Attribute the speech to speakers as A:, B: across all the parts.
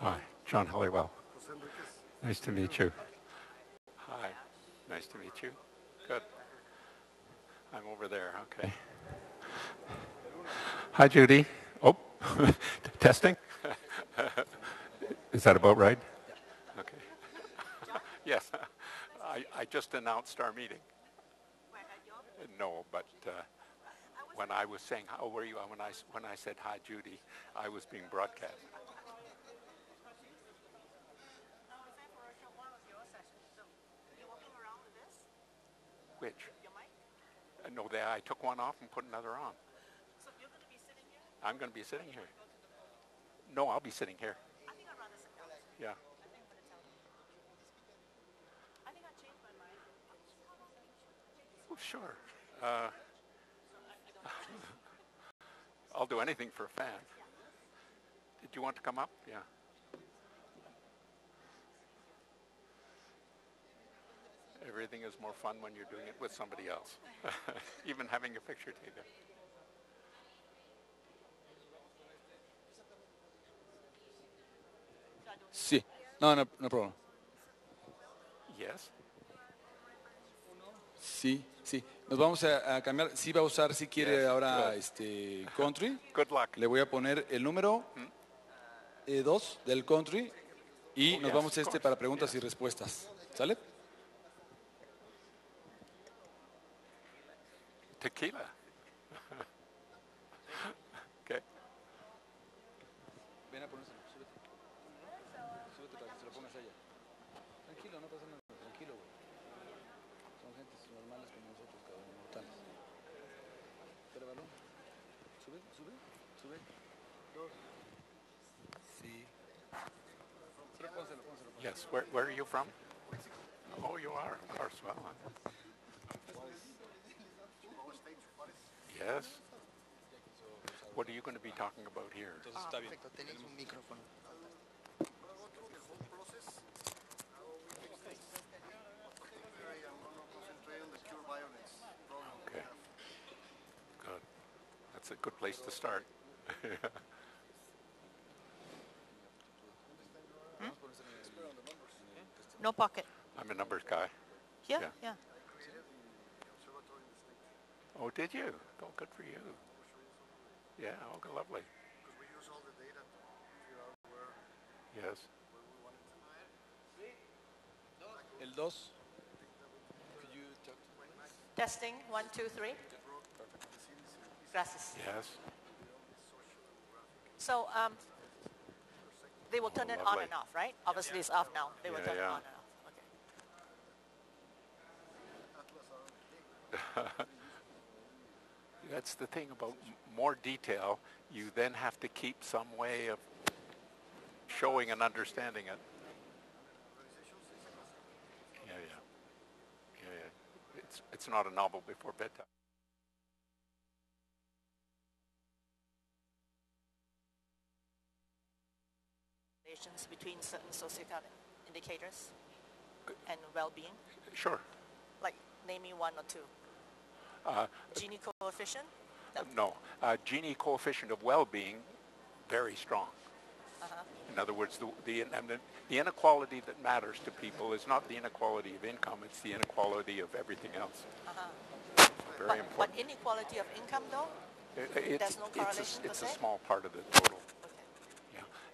A: Hi, John Halliwell. Nice to meet you. Hi, nice to meet you. Good. I'm over there, okay. Hi, Judy. Oh, testing? Is that about right? Okay. Yes, I just announced our meeting. No, but when I was saying, how were you, when I said, hi, Judy, I was being broadcast. Which? No, I took one off and put another on. So you're going to be sitting here? I'm going to be sitting here. No, I'll be sitting here. I think I'd rather sit down. Yeah. I think I changed my mind. Oh, sure. I'll do anything for a fan. Did you want to come up? Yeah. Everything is more fun when you're doing it with somebody else. Even having a picture taken.
B: Sí, no problema.
A: Yes.
B: Sí, sí. Nos vamos a cambiar. Sí va a usar, si quiere
A: Yes,
B: ahora
A: good.
B: country.
A: Good luck.
B: Le voy a poner el número 2 del country y nos
A: yes,
B: vamos
A: of course.
B: para preguntas
A: Yes.
B: y respuestas. ¿Sale?
A: Tequila. Okay.
B: Ven a ponérselo, súbete. Súbete para que se lo pongas a ella. Tranquilo, no pasa nada. Tranquilo, güey. Son gentes normales como nosotros, cabrón, mortales. Espera, balón. Sube. Dos. Sí. Pónselo.
A: Yes. Where are you from? Oh, you are, of course. Well, yes. What are you going to be talking about here?
C: Perfecto, tenéis un micrófono.
A: Okay. Good. That's a good place to start.
C: No pocket.
A: I'm a numbers guy.
C: Yeah.
A: Oh, did you? Oh, good for you. Yeah, oh, lovely. Yes.
B: El 2.
C: Testing, 1, 2, 3. Gracias.
A: Yes.
C: So they will turn it on
A: lovely.
C: and off, right? Obviously it's off now. They will turn it
A: Yeah.
C: on and off. Okay.
A: That's the thing about more detail. You then have to keep some way of showing and understanding it. Yeah. It's not a novel before bedtime.
C: Relations between certain socioeconomic indicators and well-being.
A: Sure.
C: Like name me 1 or 2. Gini coefficient?
A: No. Gini coefficient of well-being, very strong. In other words, the inequality that matters to people is not the inequality of income, it's the inequality of everything else. Very important.
C: But inequality of income, though? There's no correlation
A: It's a small part of the total.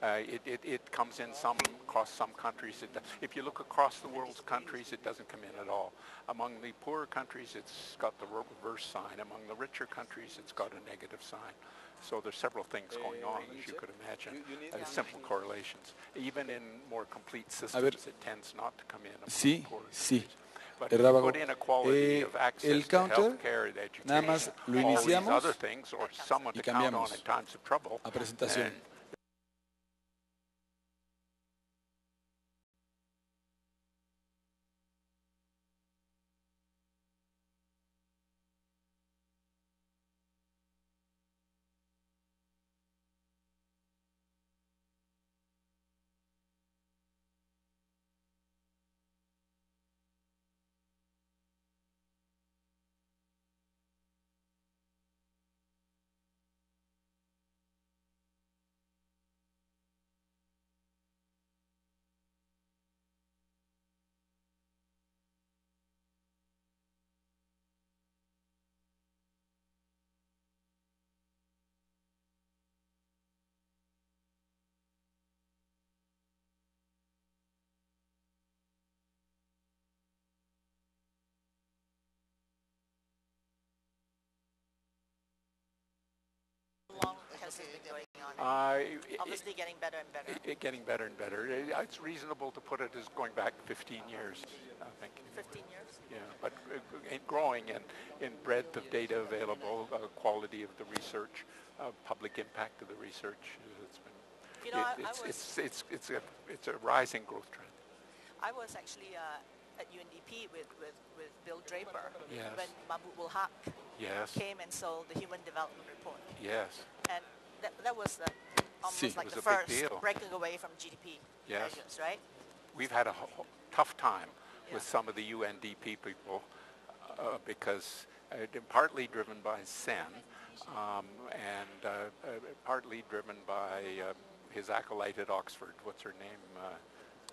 A: It comes in across some countries. If you look across the world's countries, it doesn't come in at all. Among the poorer countries, it's got the reverse sign. Among the richer countries, it's got a negative sign. So there's several things going on, as you could imagine, simple correlations. Even in more complete systems, it tends not to come in among poorer countries. But if you put inequality of access to healthcare, education, all these other things, or someone to count on in times of trouble, then
C: has been going on?
A: Uh,
C: Obviously getting better and better.
A: Getting better and better. It's reasonable to put it as going back 15 years, I think.
C: 15 years?
A: Yeah, but growing in breadth of data available, quality of the research, public impact of the research. It's been,
C: You know,
A: it's a rising growth trend.
C: I was actually at UNDP with Bill Draper
A: Yes.
C: when Mahmoud Ulhaq
A: Yes.
C: came and sold the Human Development Report.
A: Yes.
C: And that was almost
A: See,
C: like
A: it
C: the
A: was a big
C: first
A: deal.
C: breaking away from GDP
A: Yes.
C: measures, right?
A: We've had a tough time with
C: Yeah.
A: some of the UNDP people because partly driven by Sen and partly driven by his acolyte at Oxford. What's her name?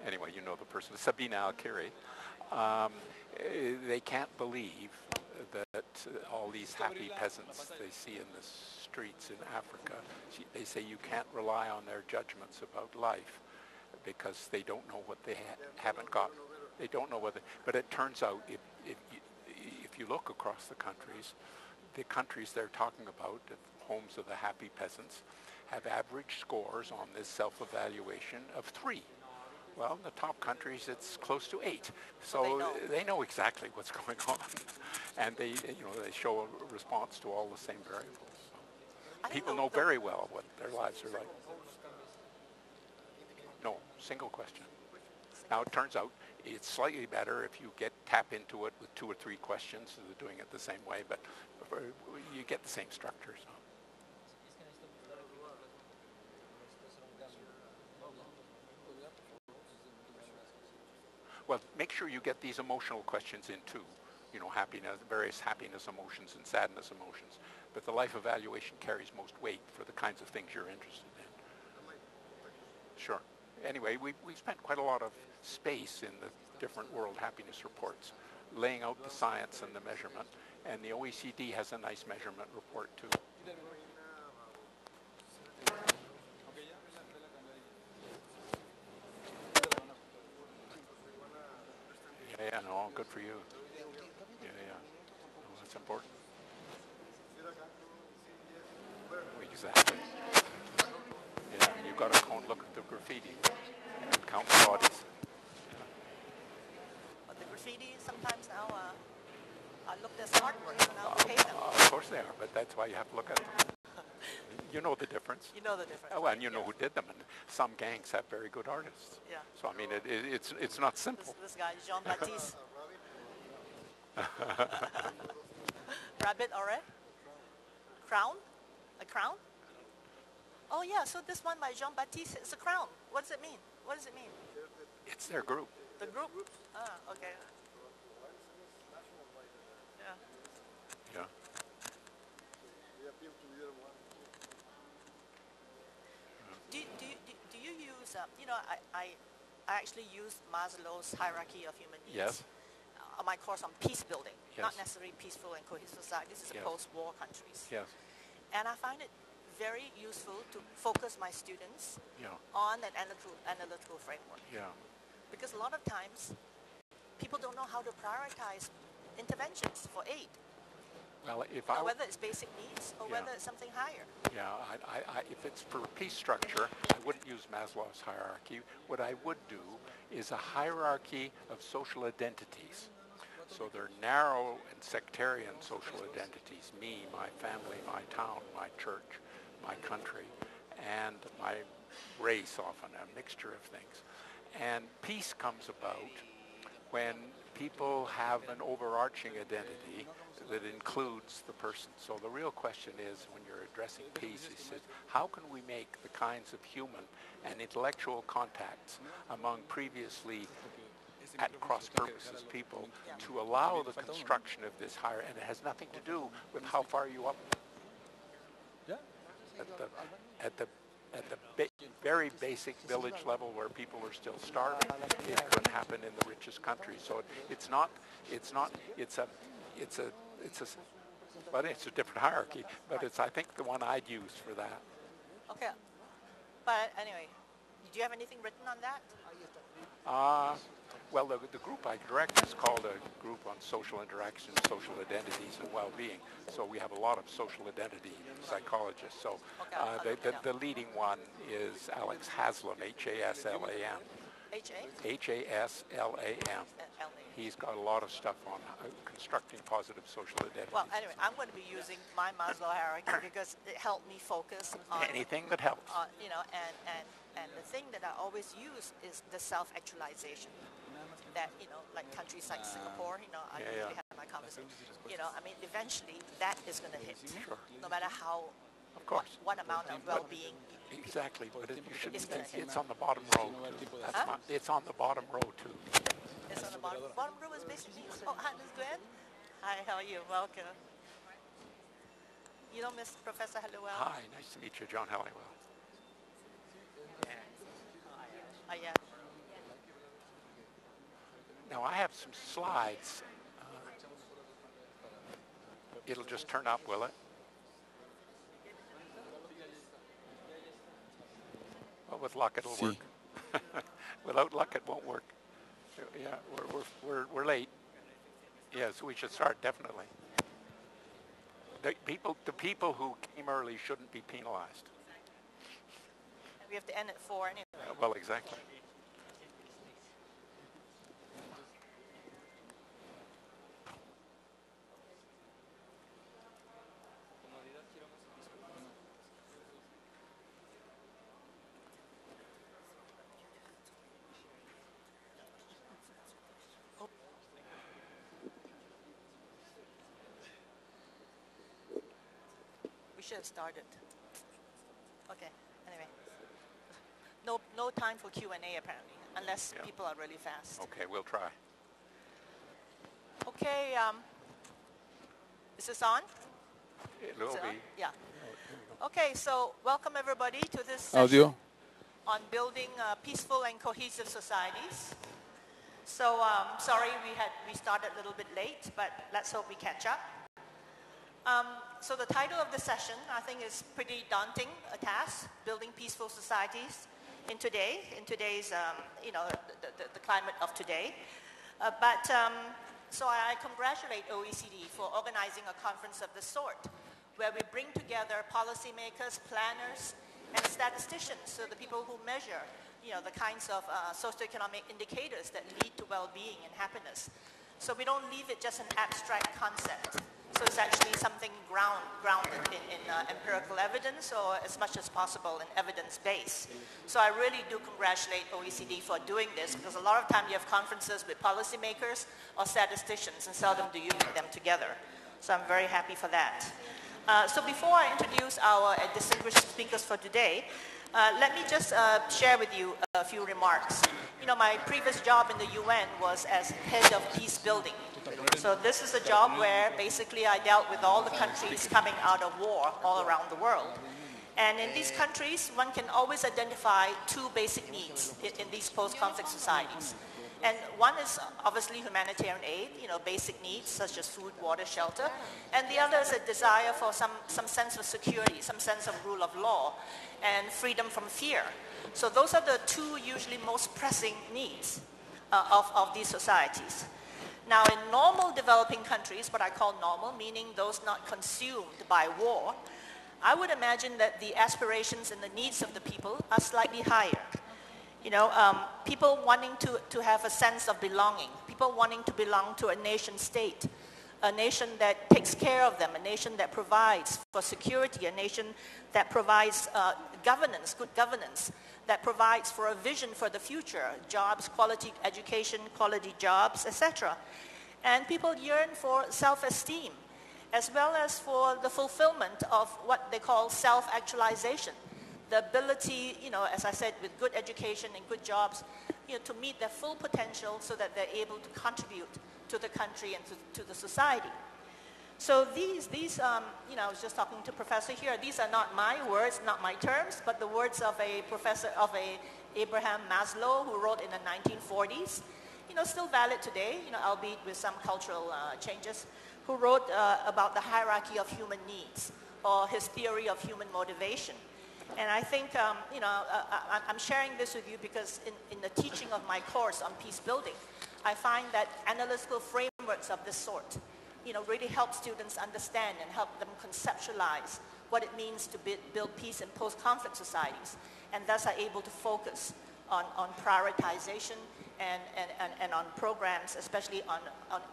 A: Anyway, you know the person, Sabina Al-Kiri. They can't believe that all these happy peasants they see in the streets in Africa, they say you can't rely on their judgments about life because they don't know what they haven't got. They don't know what but it turns out if you look across the countries they're talking about, the homes of the happy peasants, have average scores on this self-evaluation of 3. Well, in the top countries, it's close to 8. So they know exactly what's going on, and they show a response to all the same variables. People know very well what their lives are like. No, single question. Now it turns out it's slightly better if you tap into it with 2 or 3 questions, so they're doing it the same way, but you get the same structure. So. Well, make sure you get these emotional questions in too. You know, happiness, various happiness emotions and sadness emotions. But the life evaluation carries most weight for the kinds of things you're interested in. Sure. Anyway, we spent quite a lot of space in the different world happiness reports, laying out the science and the measurement. And the OECD has a nice measurement report too. Yeah, no, good for you. Yeah. No, that's important. Exactly. Yeah, you've got to go and look at the graffiti and count the bodies.
C: But the graffiti sometimes now are looked as artwork, so now we hate them.
A: Of course they are, but that's why you have to look at them. You know the difference.
C: You know the difference.
A: Oh, and you know who did them. And some gangs have very good artists.
C: Yeah.
A: So I mean, it's not simple.
C: This guy, Jean-Baptiste. Rabbit, all right. Crown? A crown? Oh yeah, so this one by Jean-Baptiste is a crown. What does it mean? What does it mean?
A: It's their group.
C: The group? Ah, okay. Yeah.
A: Yeah.
C: Do you use, I actually used Maslow's hierarchy of human needs.
A: Yes.
C: On my course on peace building,
A: Yes.
C: not necessarily peaceful and cohesive society. This is
A: Yes.
C: post-war countries.
A: Yes.
C: And I find it very useful to focus my students
A: Yeah.
C: on an analytical framework.
A: Yeah.
C: Because a lot of times, people don't know how to prioritize interventions for aid.
A: Well,
C: Whether it's basic needs or
A: Yeah.
C: whether it's something higher.
A: Yeah, if it's for peace structure, I wouldn't use Maslow's hierarchy. What I would do is a hierarchy of social identities. So they're narrow and sectarian social identities, me, my family, my town, my church, my country, and my race, often a mixture of things. And peace comes about when people have an overarching identity that includes the person. So the real question is, when you're addressing peace, is how can we make the kinds of human and intellectual contacts among previously at cross purposes people to allow the construction of this higher, and it has nothing to do with how far you up at the very basic village level where people are still starving. It could happen in the richest countries. So it's a different hierarchy, but it's, I think, the one I'd use for that.
C: Okay. But anyway, do you have anything written on that?
A: Well, the group I direct is called a group on social interactions, social identities, and well-being. So we have a lot of social identity psychologists. So
C: Okay, I'll look it up.
A: the leading one is Alex Haslam, Haslam.
C: H-A?
A: Haslam.
C: L-A.
A: He's got a lot of stuff on constructing positive social identities.
C: Well, anyway, I'm going to be using my Maslow hierarchy because it helped me focus on
A: Anything that helps.
C: And the thing that I always use is the self-actualization. That, like countries like Singapore, I usually have my conversation. I mean, eventually that is going to hit.
A: Sure.
C: No matter how,
A: Of course.
C: what amount of well-being.
A: Exactly, but it's on the bottom row. Too.
C: Huh?
A: It's on the bottom row too.
C: It's on the bottom. Bottom row is basically. Oh, hi, Ms. Glenn. Hi, how are you? Welcome. You know Miss Professor Halliwell?
A: Hi, nice to meet you, John Halliwell.
C: Yeah.
A: Now I have some slides. It'll just turn up, will it? Well, with luck it'll work. Without luck it won't work. Yeah, we're late. Yes, we should start definitely. The people who came early shouldn't be penalized.
C: We have to end at 4 anyway.
A: Well, exactly.
C: We should have started. Okay, anyway. No time for Q&A apparently, unless people are really fast.
A: Okay, we'll try.
C: Okay, is this on?
A: It'll
C: Is it on?
A: be.
C: Yeah. Okay, so welcome everybody to this session
B: Audio.
C: on building peaceful and cohesive societies. So sorry we started a little bit late, but let's hope we catch up. So the title of the session, I think, is pretty daunting, a task, building peaceful societies in today's, the climate of today. So I congratulate OECD for organizing a conference of this sort, where we bring together policymakers, planners, and statisticians, so the people who measure, the kinds of socioeconomic indicators that lead to well-being and happiness. So we don't leave it just an abstract concept. So it's actually something grounded in empirical evidence, or as much as possible in evidence base. So I really do congratulate OECD for doing this, because a lot of time you have conferences with policymakers or statisticians, and seldom do you meet them together. So I'm very happy for that. So before I introduce our distinguished speakers for today, let me just share with you a few remarks. My previous job in the UN was as head of peace building. So this is a job where basically I dealt with all the countries coming out of war all around the world. And in these countries, one can always identify two basic needs in these post-conflict societies. And one is obviously humanitarian aid, basic needs such as food, water, shelter. And the other is a desire for some sense of security, some sense of rule of law, and freedom from fear. So those are the two usually most pressing needs of these societies. Now, in normal developing countries, what I call normal, meaning those not consumed by war, I would imagine that the aspirations and the needs of the people are slightly higher. People wanting to have a sense of belonging, people wanting to belong to a nation state, a nation that takes care of them, a nation that provides for security, a nation that provides governance, good governance, that provides for a vision for the future, jobs, quality education, quality jobs, etc. And people yearn for self-esteem, as well as for the fulfillment of what they call self-actualization, the ability, as I said, with good education and good jobs, to meet their full potential so that they're able to contribute to the country and to the society. So these I was just talking to Professor here, these are not my words, not my terms, but the words of a professor, of Abraham Maslow, who wrote in the 1940s, still valid today, albeit with some cultural changes, who wrote about the hierarchy of human needs, or his theory of human motivation. And I think, I'm sharing this with you because in the teaching of my course on peace building, I find that analytical frameworks of this sort, really help students understand and help them conceptualize what it means to build peace in post-conflict societies, and thus are able to focus on prioritization and on programs, especially on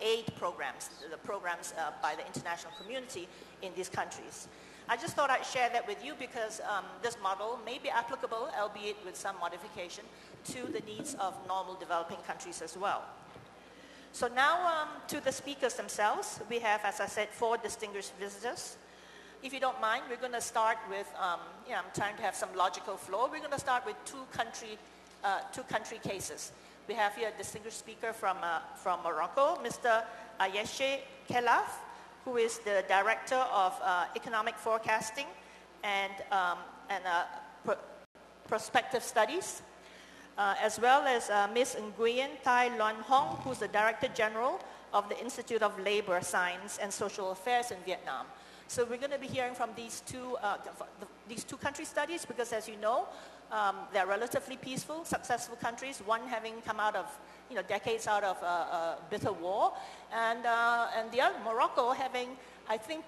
C: aid programs, the programs by the international community in these countries. I just thought I'd share that with you because this model may be applicable, albeit with some modification, to the needs of normal developing countries as well. So now to the speakers themselves. We have, as I said, 4 distinguished visitors. If you don't mind, we're going to start with, I'm trying to have some logical flow. We're going to start with two country cases. We have here a distinguished speaker from Morocco, Mr. Ayeshe Kelaf, who is the Director of Economic Forecasting and Prospective Studies, as well as Ms. Nguyen Tai Loan Hong, who's the Director General of the Institute of Labor Science and Social Affairs in Vietnam. So we're going to be hearing from these two country studies because, as you know, they're relatively peaceful, successful countries, one having come out of, decades out of bitter war, and the other, Morocco, having, I think,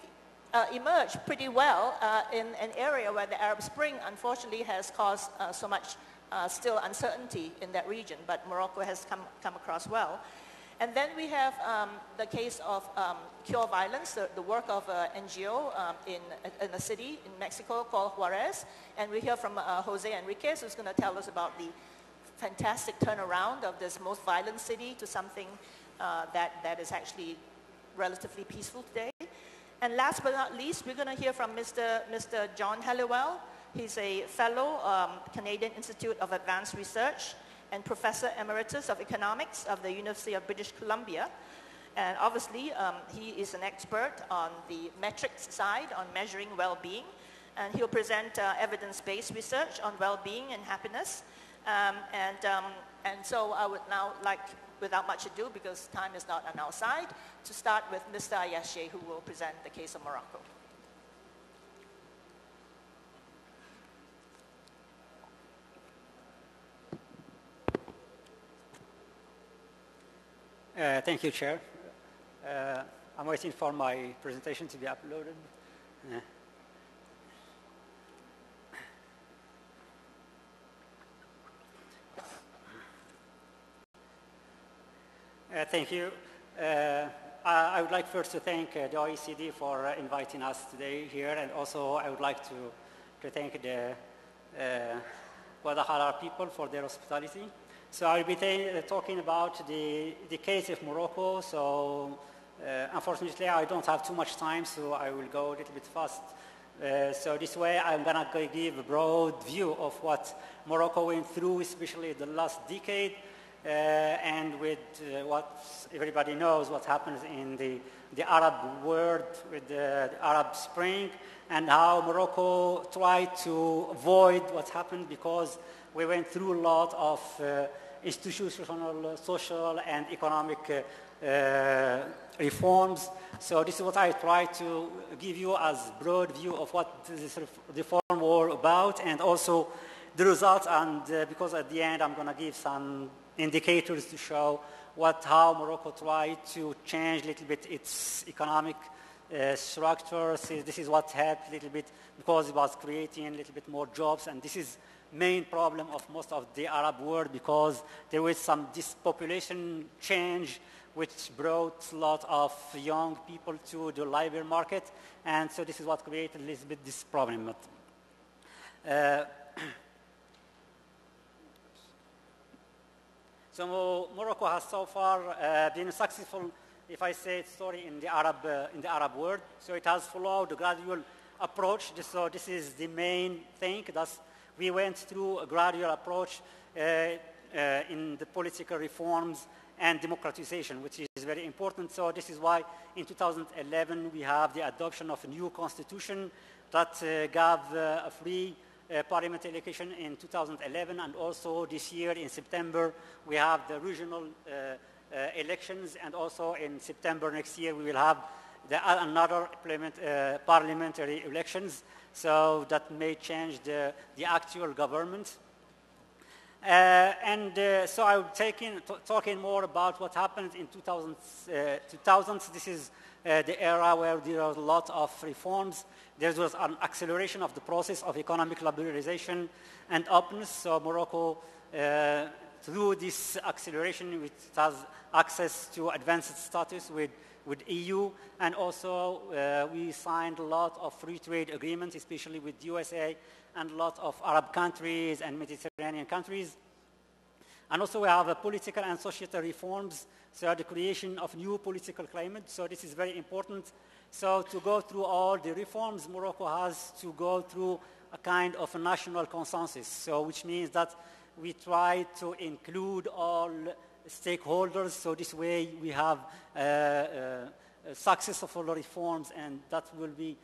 C: emerged pretty well in an area where the Arab Spring, unfortunately, has caused so much still uncertainty in that region, but Morocco has come across well. And then we have the case of Cure Violence, the work of an NGO in a city in Mexico called Juarez. And we hear from Jose Enriquez, who's going to tell us about the fantastic turnaround of this most violent city to something that is actually relatively peaceful today. And last but not least, we're going to hear from Mr. John Halliwell. He's a fellow, Canadian Institute of Advanced Research, and Professor Emeritus of Economics of the University of British Columbia. And obviously, he is an expert on the metrics side, on measuring well-being. And he'll present evidence-based research on well-being and happiness. And so I would now like, without much ado, because time is not on our side, to start with Mr. Ayeshe, who will present the case of Morocco.
D: Thank you, Chair. I'm waiting for my presentation to be uploaded. Thank you. I would like first to thank the OECD for inviting us today here, and also I would like to thank the Guadalajara people for their hospitality. So I'll be talking about the case of Morocco. So unfortunately, I don't have too much time, so I will go a little bit fast. So this way, I'm going to give a broad view of what Morocco went through, especially the last decade, and with what everybody knows what happens in the Arab world with the Arab Spring, and how Morocco tried to avoid what happened because we went through a lot of institutional, social, and economic reforms. So this is what I try to give you as broad view of what this reform were about, and also the results. And because at the end I'm going to give some indicators to show how Morocco tried to change a little bit its economic structure. So this is what helped a little bit because it was creating a little bit more jobs, and this is main problem of most of the Arab world because there was some dispopulation change which brought a lot of young people to the labor market, and so this is what created a little bit this problem. So Morocco has so far been successful, if I say story in the Arab world. So it has followed the gradual approach. So this is the main thing. We went through a gradual approach in the political reforms and democratization, which is very important. So this is why in 2011 we have the adoption of a new constitution that gave a free parliamentary election in 2011, and also this year in September we have the regional elections, and also in September next year we will have another parliamentary elections. so that may change the actual government. So I'm talking more about what happened in 2000s. This is the era where there was a lot of reforms. There was an acceleration of the process of economic liberalization and openness. So Morocco, through this acceleration, it has access to advanced status with EU, and also we signed a lot of free trade agreements, especially with USA and a lot of Arab countries and Mediterranean countries. And also we have political and societal reforms, so the creation of new political climate. So this is very important. So to go through all the reforms, Morocco has to go through a kind of a national consensus. So which means that we try to include all stakeholders. So this way we have successful reforms, and that will be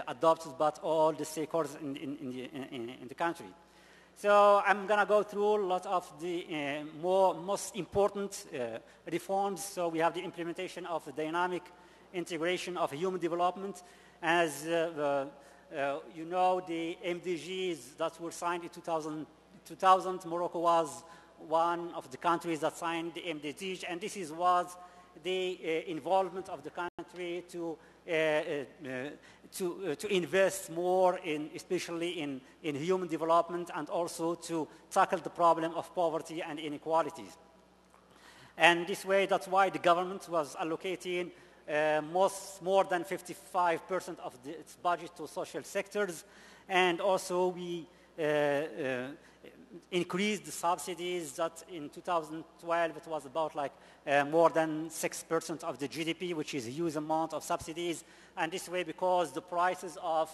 D: adopted by all the stakeholders in the country. So I'm going to go through a lot of the most important reforms. So we have the implementation of the dynamic integration of human development. As you know, the MDGs that were signed in 2000, Morocco was one of the countries that signed the MDGs, and this was the involvement of the country to invest more especially in human development, and also to tackle the problem of poverty and inequalities. And this way, that's why the government was allocating more than 55% of its budget to social sectors, and also we increased the subsidies. That in 2012 it was about like more than 6% of the GDP, which is a huge amount of subsidies. And this way, because the prices of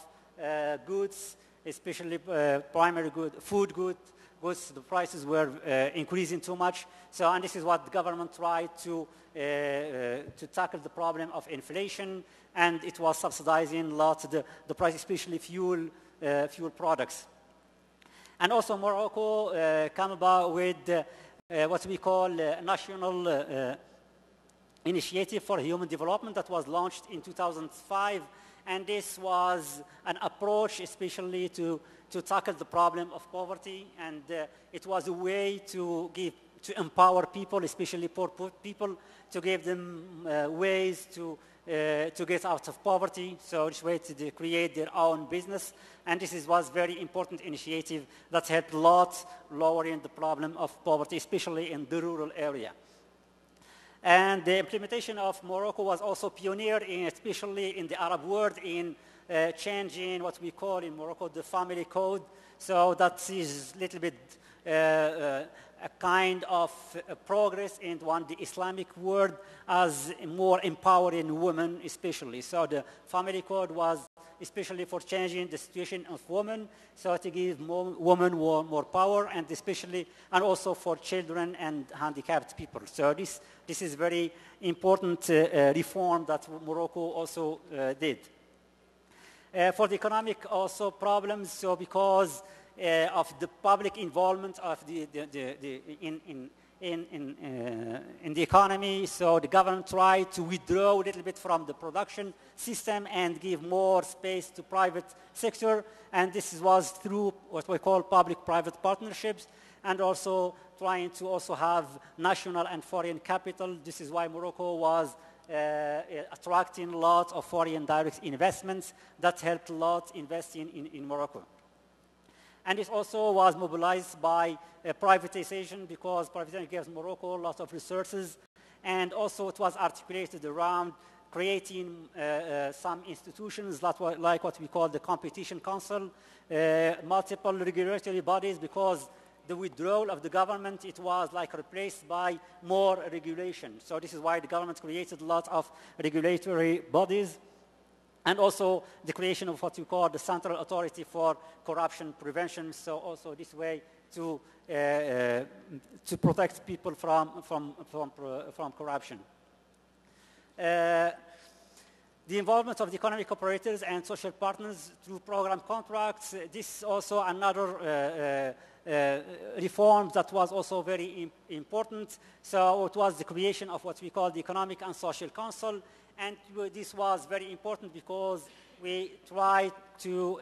D: goods, especially primary food goods, the prices were increasing too much. So, and this is what the government tried to tackle the problem of inflation, and it was subsidizing lots of the price, especially fuel products. And also Morocco came about with what we call National Initiative for Human Development that was launched in 2005. And this was an approach especially to tackle the problem of poverty. And it was a way to empower people, especially poor people, to give them ways to get out of poverty, so this way to create their own business. And this was very important initiative that helped a lot lowering the problem of poverty, especially in the rural area. And the implementation of Morocco was also pioneer, especially in the Arab world, in changing what we call in Morocco the family code. So that is a little bit a kind of progress in the Islamic world as more empowering women especially. So the family code was especially for changing the situation of women, so to give women more power, and also for children and handicapped people. So this is very important reform that Morocco also did. For the economic also problems, so because of the public involvement of in the economy, so the government tried to withdraw a little bit from the production system and give more space to private sector, and this was through what we call public-private partnerships, and also trying to also have national and foreign capital. This is why Morocco was attracting a lot of foreign direct investments that helped a lot investing in Morocco. And it also was mobilized by privatization, because privatization gives Morocco a lot of resources, and also it was articulated around creating some institutions that were like what we call the Competition Council, multiple regulatory bodies, because the withdrawal of the government, it was like replaced by more regulation. So this is why the government created a lot of regulatory bodies. And also the creation of what we call the Central Authority for Corruption Prevention. So also this way to protect people from corruption. The involvement of the economic operators and social partners through program contracts. This is also another reform that was also very important. So it was the creation of what we call the Economic and Social Council. And this was very important because we try to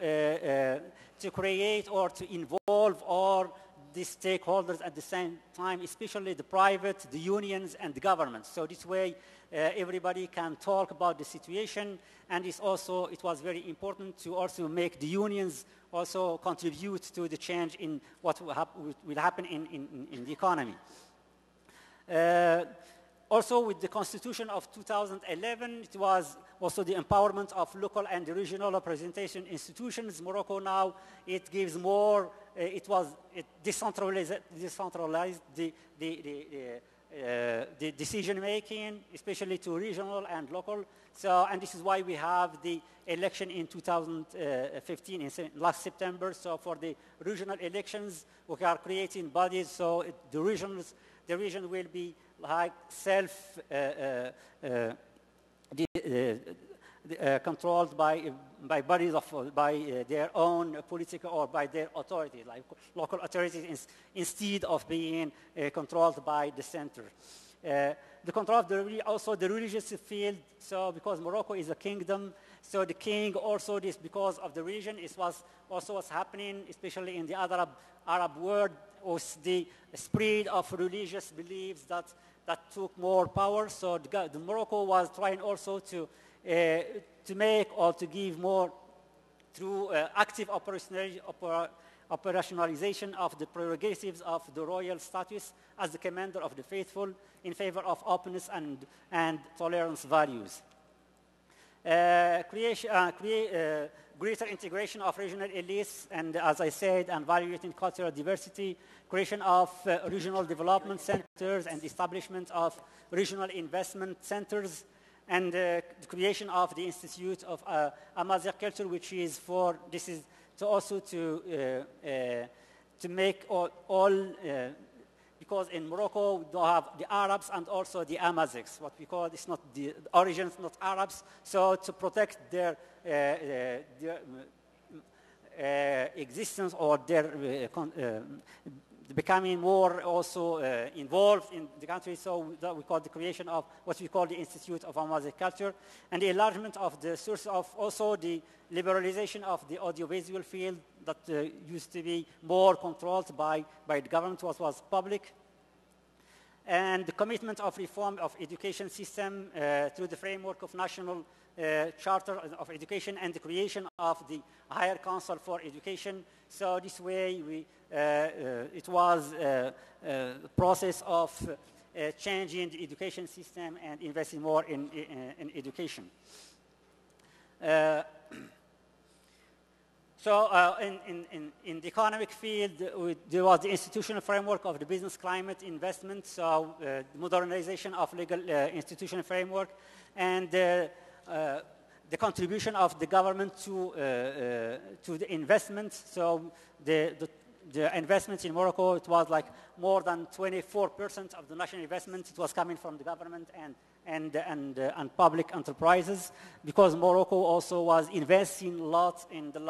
D: create or to involve all the stakeholders at the same time, especially the private, the unions, and the government. So this way, everybody can talk about the situation, and it was very important to also make the unions also contribute to the change in what will happen in the economy. Also, with the Constitution of 2011, it was also the empowerment of local and regional representation institutions. Morocco now, it gives more, it decentralized the decision-making, especially to regional and local. So, and this is why we have the election in 2015, last September. So for the regional elections, we are creating bodies, so the region will be like controlled by bodies by their own political or by their authorities, like local authorities, instead of being controlled by the center. The control of also the religious field. So because Morocco is a kingdom, so the king also this because of the region is what's happening, especially in the Arab world, was the spread of religious beliefs that took more power. So the Morocco was trying also to make or to give more through active operationalization of the prerogatives of the royal status as the commander of the faithful in favor of openness and tolerance values. Greater integration of regional elites, and as I said, and evaluating cultural diversity, creation of regional development centers and establishment of regional investment centers, and the creation of the Institute of Amazigh Culture, which is to make all because in Morocco we don't have the Arabs and also the Amazighs, what we call, it's not the origins, not Arabs, so to protect their existence or their becoming more also involved in the country, so that we call the creation of what we call the Institute of Amazigh Culture, and the enlargement of the source of also the liberalization of the audiovisual field that used to be more controlled by the government, what was public, and the commitment of reform of education system through the framework of national charter of education and the creation of the Higher Council for Education. So this way it was a process of changing the education system and investing more in education. In the economic field, there was the institutional framework of the business climate investment, so the modernization of legal institutional framework, and the contribution of the government to the investment. So the investment in Morocco, it was like more than 24% of the national investment. It was coming from the government and public enterprises, because Morocco also was investing a lot in the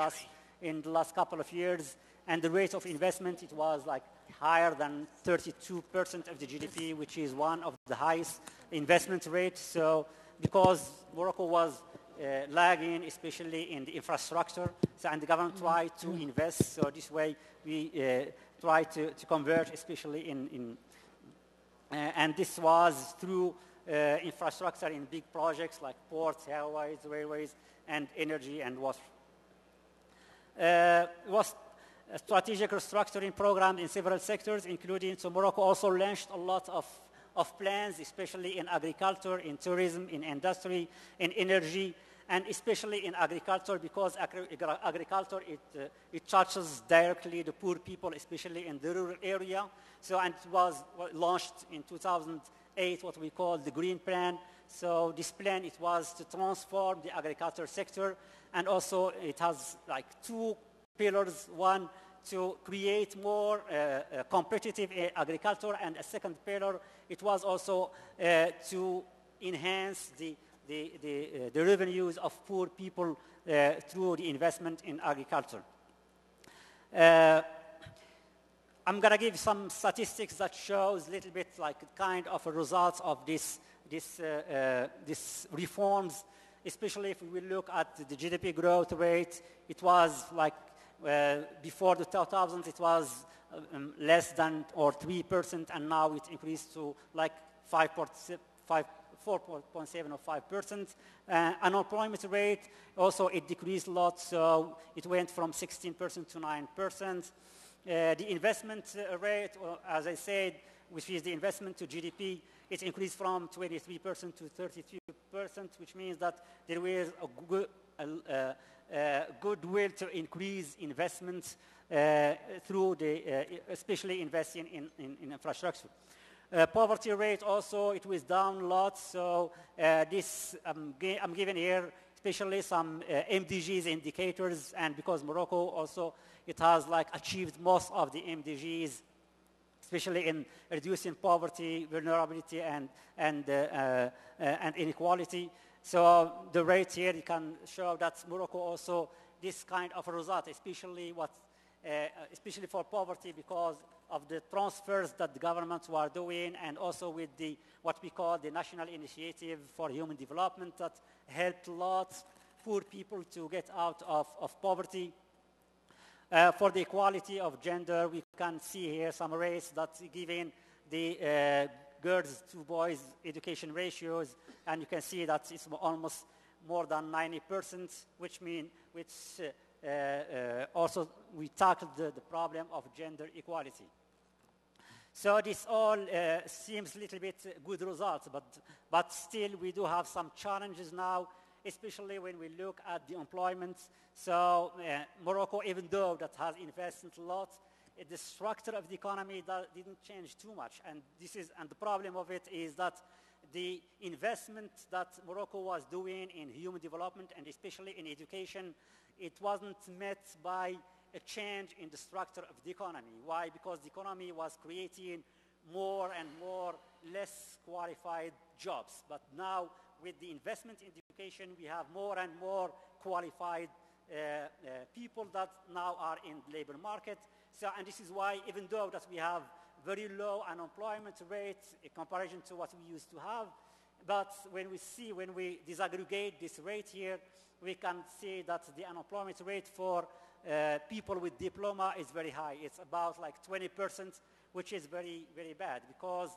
D: last couple of years, and the rate of investment, it was like higher than 32% of the GDP, which is one of the highest investment rates. So because Morocco was lagging, especially in the infrastructure, so, and the government tried to invest. So this way we try to convert, especially and this was through infrastructure in big projects like ports, highways, railways, and energy and water. It was a strategic restructuring program in several sectors, including, so Morocco also launched a lot of plans, especially in agriculture, in tourism, in industry, in energy, and especially in agriculture, because agriculture, it touches directly the poor people, especially in the rural area. So, and it was launched in 2008, what we call the Green Plan. So this plan, it was to transform the agriculture sector, and also it has like two pillars. One, to create more competitive agriculture, and a second pillar, it was also to enhance the revenues of poor people through the investment in agriculture. I'm going to give some statistics that shows a little bit like kind of a result of these reforms especially if we look at the GDP growth rate, it was like before the 2000s, it was less than or 3%, and now it increased to like 4.7 or 5%. Unemployment rate also it decreased a lot, so it went from 16% to 9%. The investment rate, as I said, which is the investment to GDP, it increased from 23% to 32%, which means that there was a goodwill to increase investments through especially investing in infrastructure. Poverty rate also, it was down a lot, so I'm giving here especially some MDGs indicators, and because Morocco also, it has like achieved most of the MDGs, especially in reducing poverty, vulnerability, and inequality. So the rate here, you can show that Morocco also, this kind of result, especially for poverty, because of the transfers that the governments were doing, and also with what we call the National Initiative for Human Development that helped lots poor people to get out of poverty. For the equality of gender, we can see here some rates that's given the girls to boys education ratios, and you can see that it's almost more than 90%, which also we tackled the problem of gender equality. So this all seems a little bit good results, but still we do have some challenges now, especially when we look at the employment. So Morocco, even though that has invested a lot, the structure of the economy didn't change too much. And the problem of it is that the investment that Morocco was doing in human development, and especially in education, it wasn't met by a change in the structure of the economy. Why? Because the economy was creating more and more less qualified jobs. But now, with the investment in education, we have more and more qualified people that now are in the labor market. So, and this is why, even though that we have very low unemployment rates in comparison to what we used to have, but when we disaggregate this rate here, we can see that the unemployment rate for people with diploma is very high. It's about like 20%, which is very, very bad, because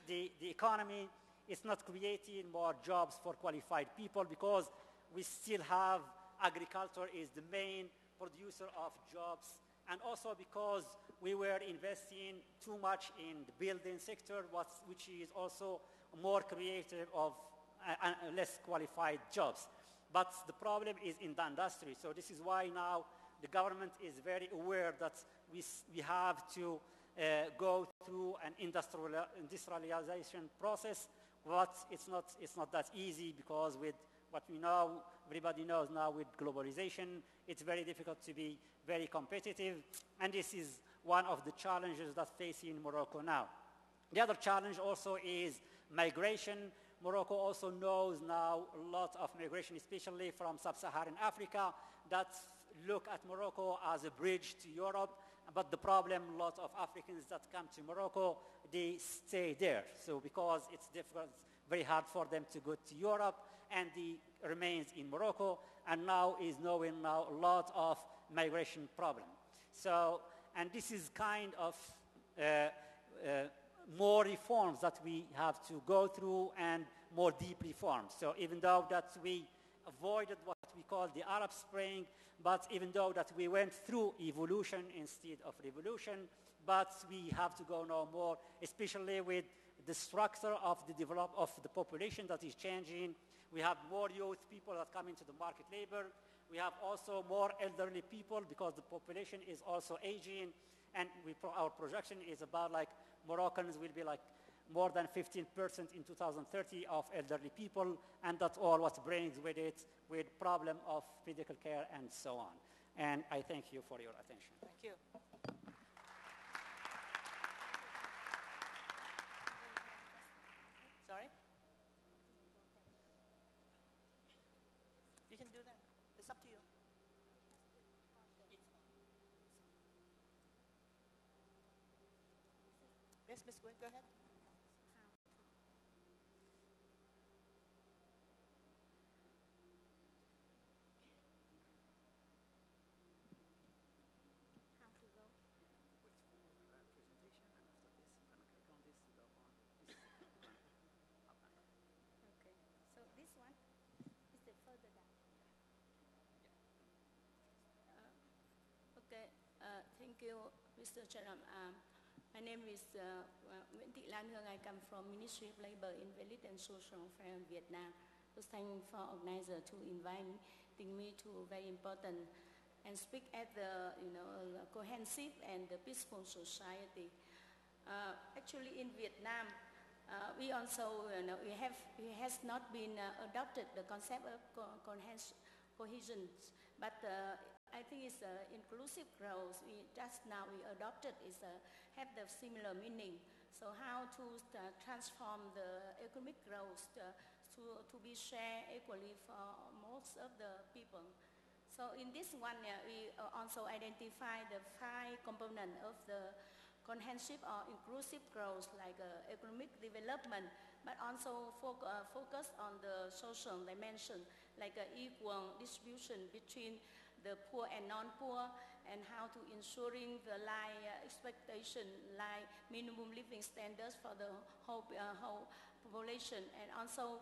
D: the economy is not creating more jobs for qualified people, because we still have agriculture is the main producer of jobs, and also because we were investing too much in the building sector, which is also more creative of less qualified jobs. But the problem is in the industry. So this is why now the government is very aware that we have to go through an industrialization process, but it's not that easy, because with what we know, everybody knows now with globalization, it's very difficult to be very competitive, and this is one of the challenges that's facing Morocco now. The other challenge also is migration. Morocco also knows now a lot of migration, especially from sub-Saharan Africa, that look at Morocco as a bridge to Europe. But the problem, a lot of Africans that come to Morocco, they stay there. So because it's difficult, very hard for them to go to Europe, and they remains in Morocco, and now is knowing now a lot of migration problem. So, and this is kind of more reforms that we have to go through, and more deep reforms. So even though that we avoided what we call the Arab Spring, but even though that we went through evolution instead of revolution, but we have to go now more, especially with the structure of the population that is changing. We have more youth people that come into the market labor. We have also more elderly people, because the population is also aging, and our projection is about like Moroccans will be like more than 15% in 2030 of elderly people, and that's all what brings with it, with problem of medical care and so on. And I thank you for your attention.
C: Thank you. Sorry? You can do that. It's up to you. Yes, Ms. Gwynn, go ahead.
E: Thank you, Mr. Chairman. My name is Nguyễn Thị Lan Hương. I come from Ministry of Labor, Invalids and Social Affairs in Vietnam. So thank you for organizer to inviting me to very important and speak at the cohesive and the peaceful society. Actually, in Vietnam, we also it has not been adopted the concept of cohesion, but I think it's inclusive growth. We adopted is have the similar meaning. So how to transform the economic growth to be shared equally for most of the people. So in this one, we also identify the 5 components of the comprehensive or inclusive growth, like economic development, but also focus on the social dimension, like equal distribution between the poor and non-poor, and how to ensuring the life expectation, like minimum living standards for the whole population. And also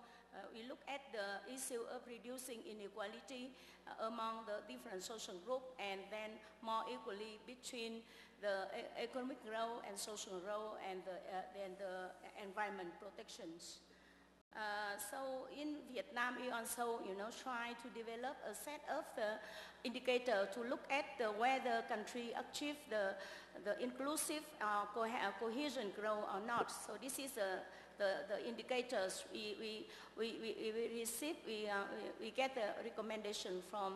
E: we look at the issue of reducing inequality among the different social groups, and then more equally between the economic role and social role and the environment protections. So in Vietnam, we also, try to develop a set of indicators to look at whether the country achieve the inclusive cohesion growth or not. So this is the indicators we receive. We get the recommendation from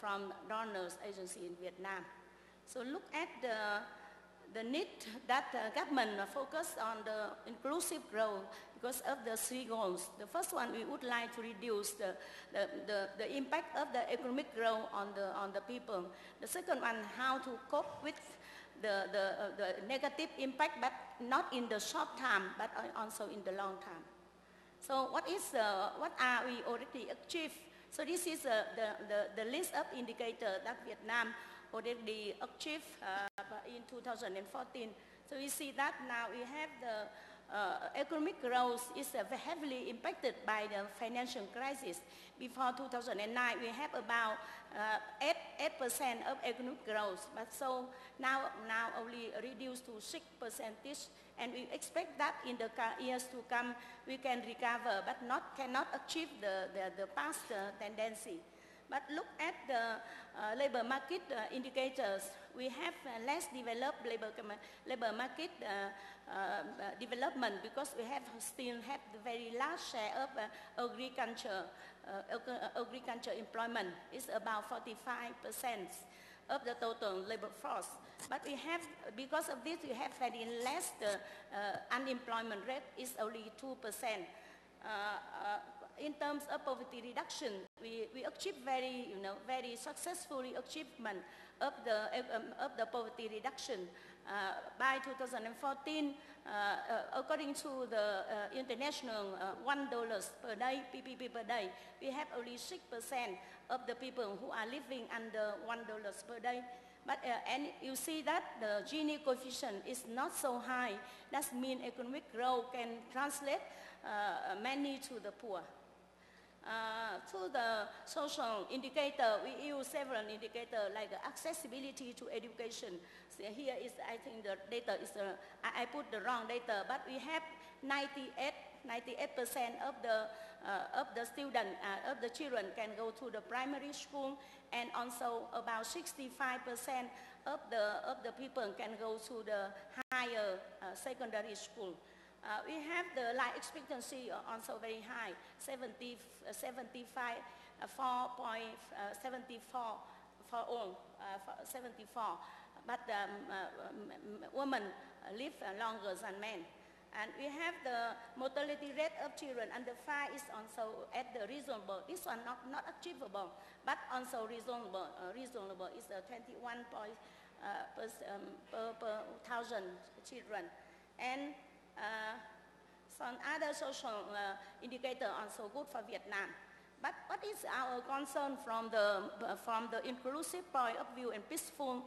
E: from donors agency in Vietnam. So look at the need that government focus on the inclusive growth because of the 3 goals. The first one, we would like to reduce the impact of the economic growth on the people. The second one, how to cope with the negative impact, but not in the short term, but also in the long term. So what are we already achieved? So this is the list of indicators that Vietnam already achieved in 2014. So we see that now we have the economic growth is heavily impacted by the financial crisis. Before 2009, we have about 8% of economic growth, but so now only reduced to 6%, and we expect that in the years to come we can recover, but cannot achieve the past tendency. But look at the labor market indicators. We have less developed labor market development because we still have the very large share of agriculture employment. It's about 45% of the total labor force. But because of this, we have very less. The unemployment rate is only 2%. In terms of poverty reduction, we achieved very successfully achievement of the poverty reduction. By 2014, according to the international $1 per day, PPP per day, we have only 6% of the people who are living under $1 per day. But and you see that the Gini coefficient is not so high. That means economic growth can translate many to the poor. To the social indicator, we use several indicators like accessibility to education. So here is, I think the data is, I put the wrong data, but we have 98% of the students, of the children can go to the primary school, and also about 65% of the people can go to the higher secondary school. We have the life expectancy also very high, 74 for all, 74. But women live longer than men. And we have the mortality rate of children under 5 is also at the reasonable. This one not achievable, but also reasonable. Reasonable is 21 per 1,000 children. And some other social indicators also good for Vietnam. But what is our concern from the inclusive point of view and peaceful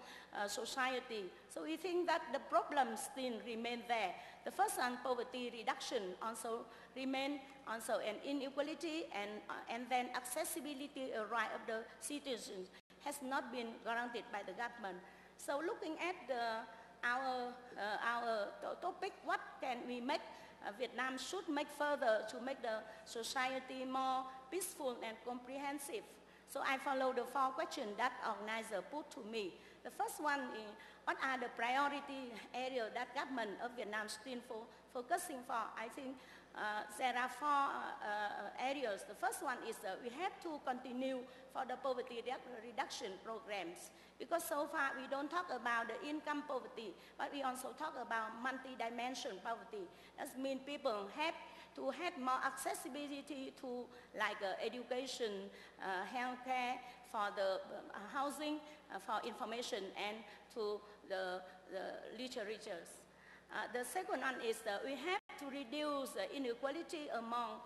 E: society? So we think that the problems still remain there. The first one, poverty reduction, also remain also an inequality, and then accessibility right of the citizens has not been guaranteed by the government. So looking at our topic, what can we make Vietnam should make further to make the society more peaceful and comprehensive. So I follow the 4 questions that organizer put to me. The first one is, what are the priority areas that government of Vietnam still focusing for? I think there are 4 areas. The first one is we have to continue for the poverty reduction programs, because so far we don't talk about the income poverty, but we also talk about multi-dimensional poverty. That means people have to have more accessibility to like education, healthcare, for the housing, for information, and to the literatures. The second one is we have to reduce inequality among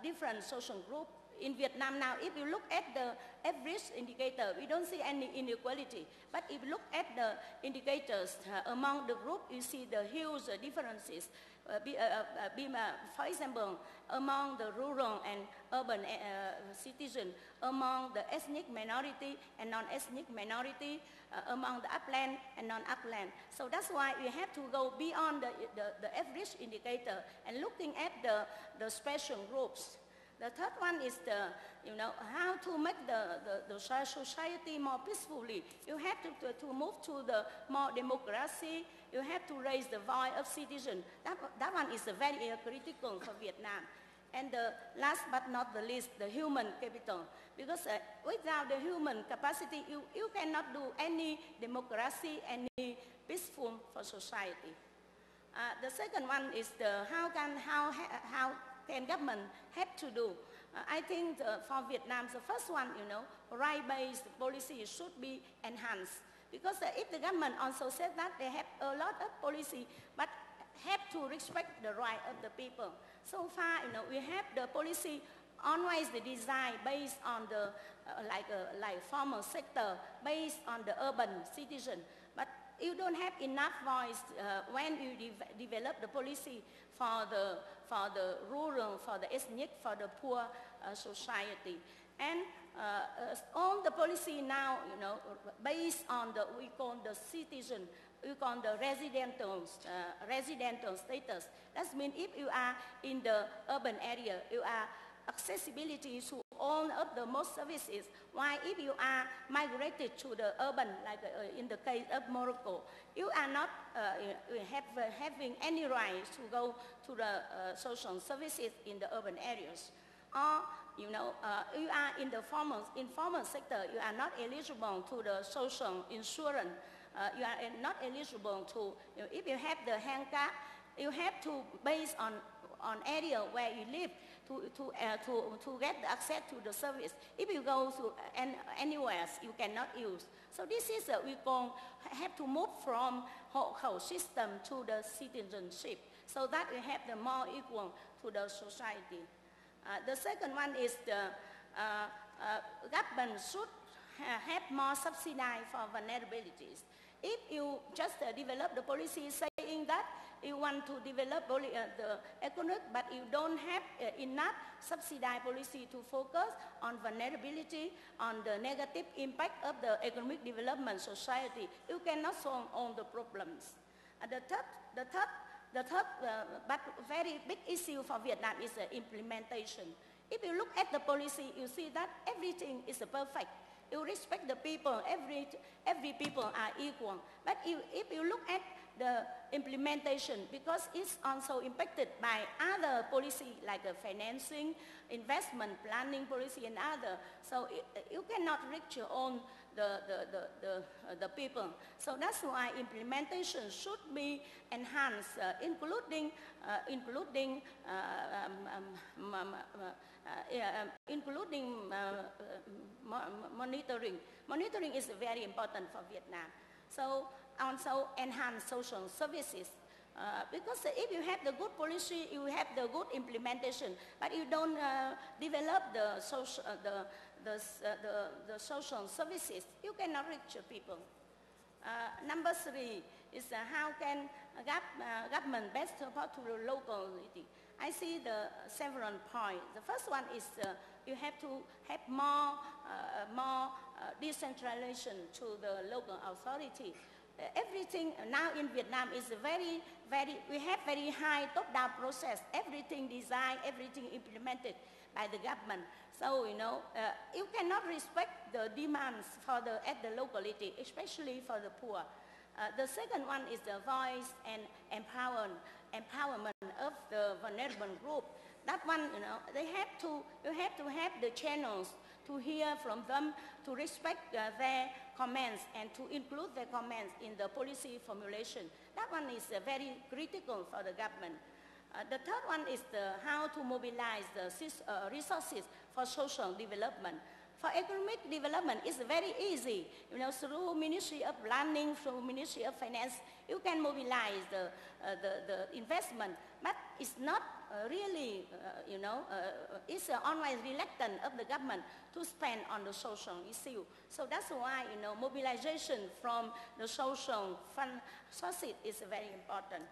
E: different social groups. In Vietnam now, if you look at the average indicator, we don't see any inequality. But if you look at the indicators among the group, you see the huge differences. For example, among the rural and urban citizens, among the ethnic minority and non-ethnic minority, among the upland and non-upland. So that's why we have to go beyond the average indicator and looking at the special groups. The third one is how to make the society more peacefully. You have to move to the more democracy. You have to raise the voice of citizens. That one is very critical for Vietnam. And the last but not the least, the human capital. Because without the human capacity, you cannot do any democracy, any peaceful for society. The second one is how can government have to do? I think for Vietnam, the first one, right-based policy should be enhanced. Because if the government also said that they have a lot of policy, but have to respect the right of the people. So far, we have the policy always the design based on the like formal sector, based on the urban citizen. But you don't have enough voice when you develop the policy for the rural, for the ethnic, for the poor society. And all the policy now, based on we call the citizen, we call the residential status. That means if you are in the urban area, you are accessibility to all of the most services. While if you are migrated to the urban, like in the case of Morocco, you are not having any right to go to the social services in the urban areas. Or, you are in the informal sector, you are not eligible to the social insurance. You are not eligible to, if you have the hand card, you have to, based on area where you live, to get the access to the service. If you go to anywhere, you cannot use. So this is we have to move from whole system to the citizenship, so that we have the more equal to the society. The second one is the government should have more subsidy for vulnerabilities. If you just develop the policy saying that you want to develop the economic, but you don't have enough subsidized policy to focus on vulnerability, on the negative impact of the economic development society, you cannot solve all the problems. The third but very big issue for Vietnam is the implementation. If you look at the policy, you see that everything is perfect. You respect the people, every people are equal. But if you look at the implementation, because it's also impacted by other policy like financing, investment, planning policy and other. So you cannot reach your own the people. So that's why implementation should be enhanced, including monitoring. Monitoring is very important for Vietnam. So also enhance social services. Because if you have the good policy, you have the good implementation, but you don't develop the social services, you cannot reach your people. Number 3 is how can government best support to the locality. I see the several points. The first one is you have to have more decentralization to the local authority. Everything now in Vietnam is we have very high top-down process, everything designed, everything implemented by the government. So, you cannot respect the demands at the locality, especially for the poor. The second one is the voice and empowerment of the vulnerable group. That one, you have to have the channels to hear from them, to respect their comments and to include their comments in the policy formulation. That one is very critical for the government. The third one is how to mobilize the resources for social development. For economic development, it's very easy. Through Ministry of Planning, through Ministry of Finance, you can mobilize the investment, but it's not really, it's always reluctant of the government to spend on the social issue. So that's why, mobilization from the social fund sources is very important.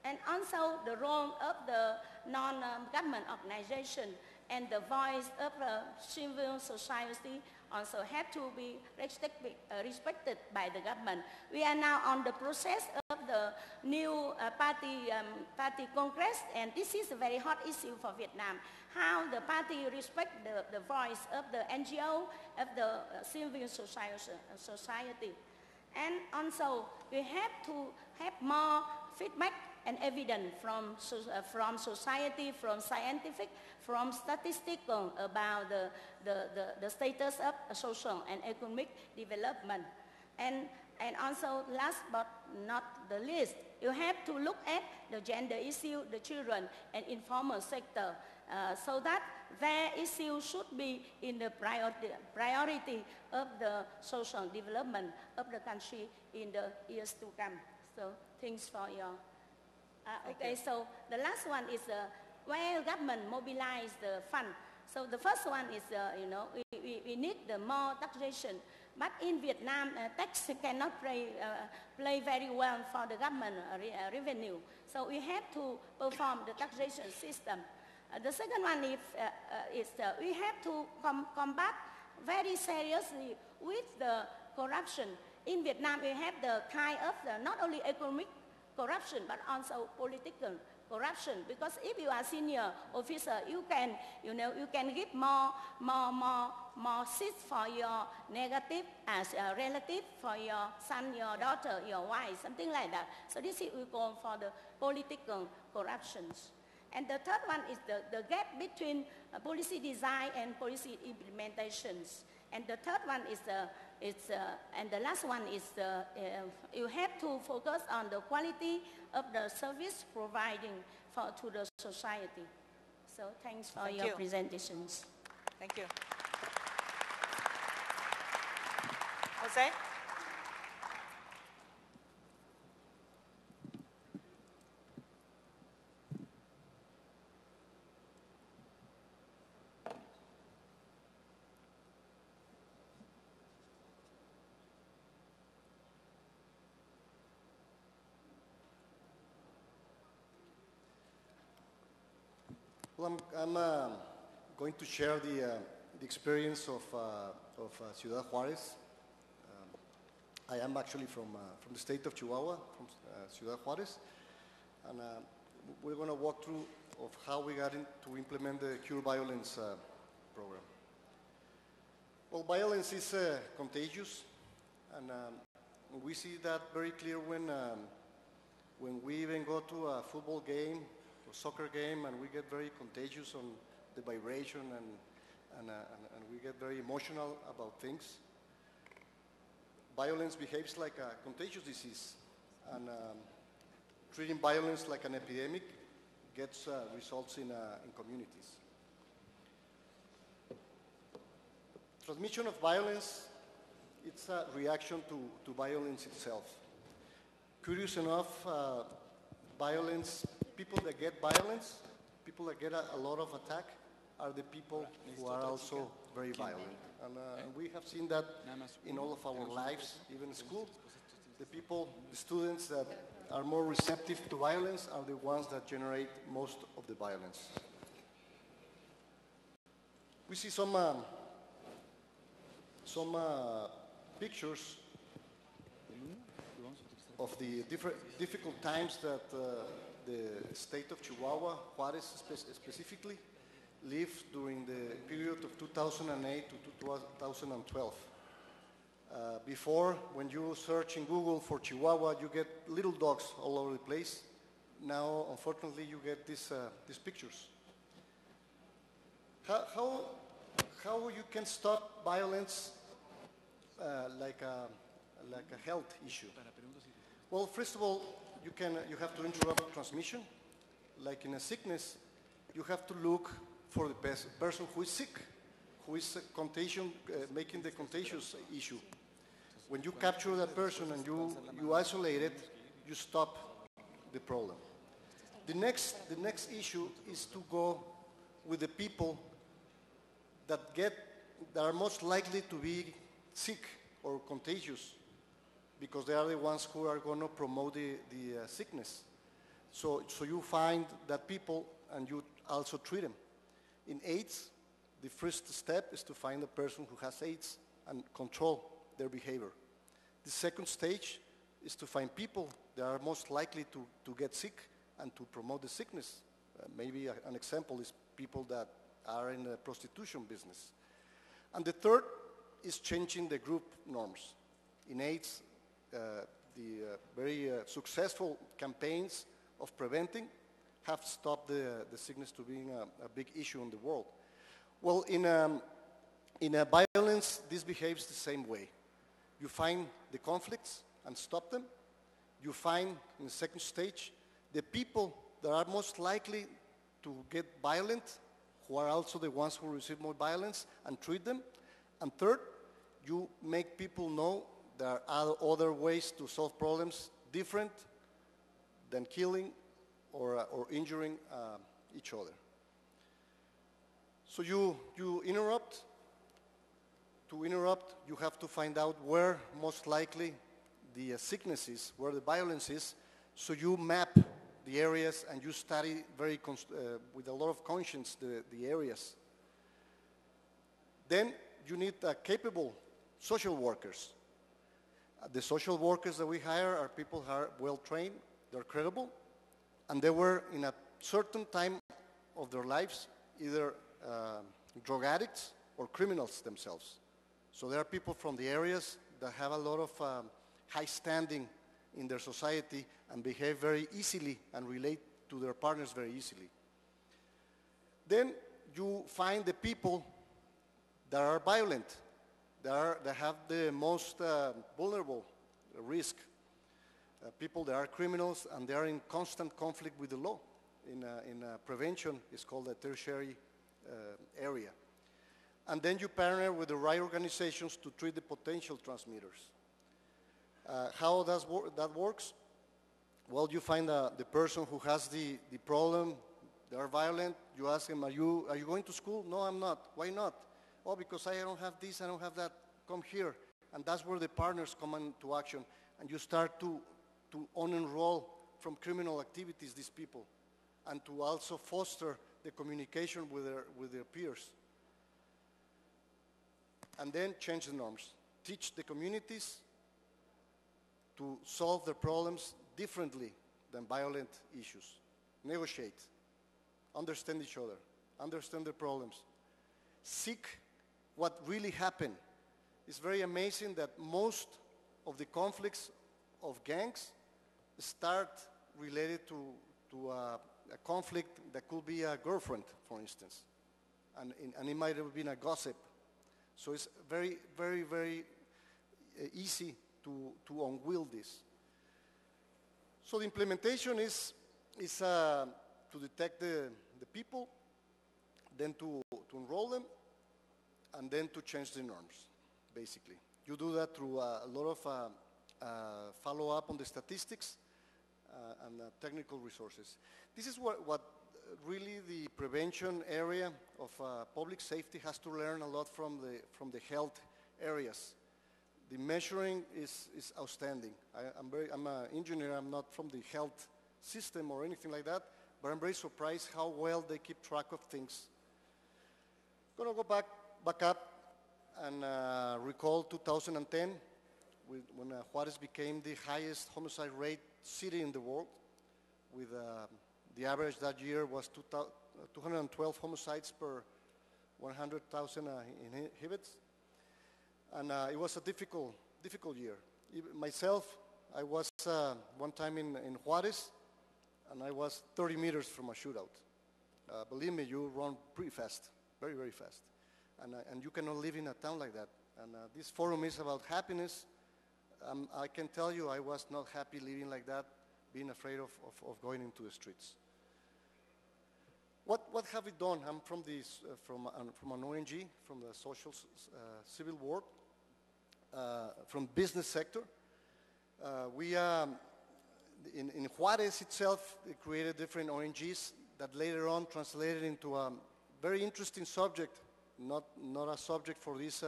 E: And also the role of the non-government organization and the voice of civil society also have to be respected by the government. We are now on the process of the new party congress, and this is a very hot issue for Vietnam. How the party respect the voice of the NGO, of the civil society. And also we have to have more feedback and evidence from society, from scientific, from statistical about the status of social and economic development. And also, last but not the least, you have to look at the gender issue, the children and informal sector, so that their issue should be in the priority of the social development of the country in the years to come. So, thanks for your... okay, so the last one is where government mobilize the fund. So the first one is, we need the more taxation. But in Vietnam, tax cannot play very well for the government revenue. So we have to perform the taxation system. The second one is we have to combat very seriously with the corruption. In Vietnam, we have the kind of not only economic corruption, but also political corruption. Because if you are senior officer, you can give more seats for your negative as a relative, for your son, your daughter, your wife, something like that. So this is we call for the political corruptions. And the third one is the gap between policy design and policy implementations. And the third one is and the last one is you have to focus on the quality of the service providing to the society. So thanks for your presentations.
C: Thank you. Jose?
F: Well, I'm going to share the experience of Ciudad Juárez. I am actually from the state of Chihuahua, from Ciudad Juárez, and we're going to walk through of how we got to implement the Cure Violence program. Well, violence is contagious, and we see that very clear when we even go to a football game, a soccer game, and we get very contagious on the vibration, and we get very emotional about things. Violence behaves like a contagious disease, and treating violence like an epidemic gets results in communities. Transmission of violence, it's a reaction to violence itself. Curious enough, violence, people that get violence, people that get a lot of attack, are the people who are also very violent. And we have seen that in all of our lives, even in school. The students that are more receptive to violence are the ones that generate most of the violence. We see some some pictures of the difficult times that the state of Chihuahua, Juárez specifically, lived during the period of 2008 to 2012. Before, when you search in Google for Chihuahua, you get little dogs all over the place. Now, unfortunately, you get these pictures. How you can stop violence like a health issue? Well, first of all, you have to interrupt transmission. Like in a sickness, you have to look for the person who is sick, who is making the contagious issue. When you capture that person and you isolate it, you stop the problem. The next issue is to go with the people that are most likely to be sick or contagious, because they are the ones who are going to promote the sickness. So you find that people and you also treat them. In AIDS, the first step is to find a person who has AIDS and control their behavior. The second stage is to find people that are most likely to get sick and to promote the sickness. Maybe an example is people that are in the prostitution business. And the third is changing the group norms. In AIDS, the very successful campaigns of preventing have stopped the sickness to being a big issue in the world. Well, in violence, this behaves the same way. You find the conflicts and stop them. You find, in the second stage, the people that are most likely to get violent, who are also the ones who receive more violence, and treat them. And third, you make people know there are other ways to solve problems different than killing or injuring each other. So you interrupt. To interrupt, you have to find out where most likely the sickness is, where the violence is. So you map the areas and you study with a lot of conscience the areas. Then you need capable social workers. The social workers that we hire are people who are well trained, they're credible, and they were in a certain time of their lives either drug addicts or criminals themselves. So there are people from the areas that have a lot of high standing in their society and behave very easily and relate to their partners very easily. Then you find the people that are violent, that have the most vulnerable risk, people that are criminals and they are in constant conflict with the law. In prevention, it's called a tertiary area. And then you partner with the right organizations to treat the potential transmitters. How does that works? Well, you find the person who has the problem, they are violent, you ask them, are you going to school? No, I'm not. Why not? Oh, because I don't have this, I don't have that, come here. And that's where the partners come into action. And you start to unenroll from criminal activities these people and to also foster the communication with their peers. And then change the norms. Teach the communities to solve their problems differently than violent issues. Negotiate. Understand each other. Understand their problems. Seek what really happened. It's very amazing that most of the conflicts of gangs start related to a conflict that could be a girlfriend, for instance. And it might have been a gossip. So it's very, very, very easy to unwield this. So the implementation is to detect the people, then to enroll them, and then to change the norms, basically. You do that through a lot of follow-up on the statistics and technical resources. This is what really the prevention area of public safety has to learn a lot from the health areas. The measuring is outstanding. I'm an engineer, I'm not from the health system or anything like that, but I'm very surprised how well they keep track of things. I'm going to go back up. and recall 2010, when Juarez became the highest homicide rate city in the world, with the average that year was 212 homicides per 100,000 inhabitants. And it was a difficult year. Myself, I was one time in Juarez, and I was 30 meters from a shootout. Believe me, you run pretty fast, very, very fast. And you cannot live in a town like that. And this forum is about happiness. I can tell you I was not happy living like that, being afraid of going into the streets. What have we done? I'm from an ONG, from the social civil world, from business sector. We in Juarez itself, they created different ONGs that later on translated into a very interesting subject, not a subject for this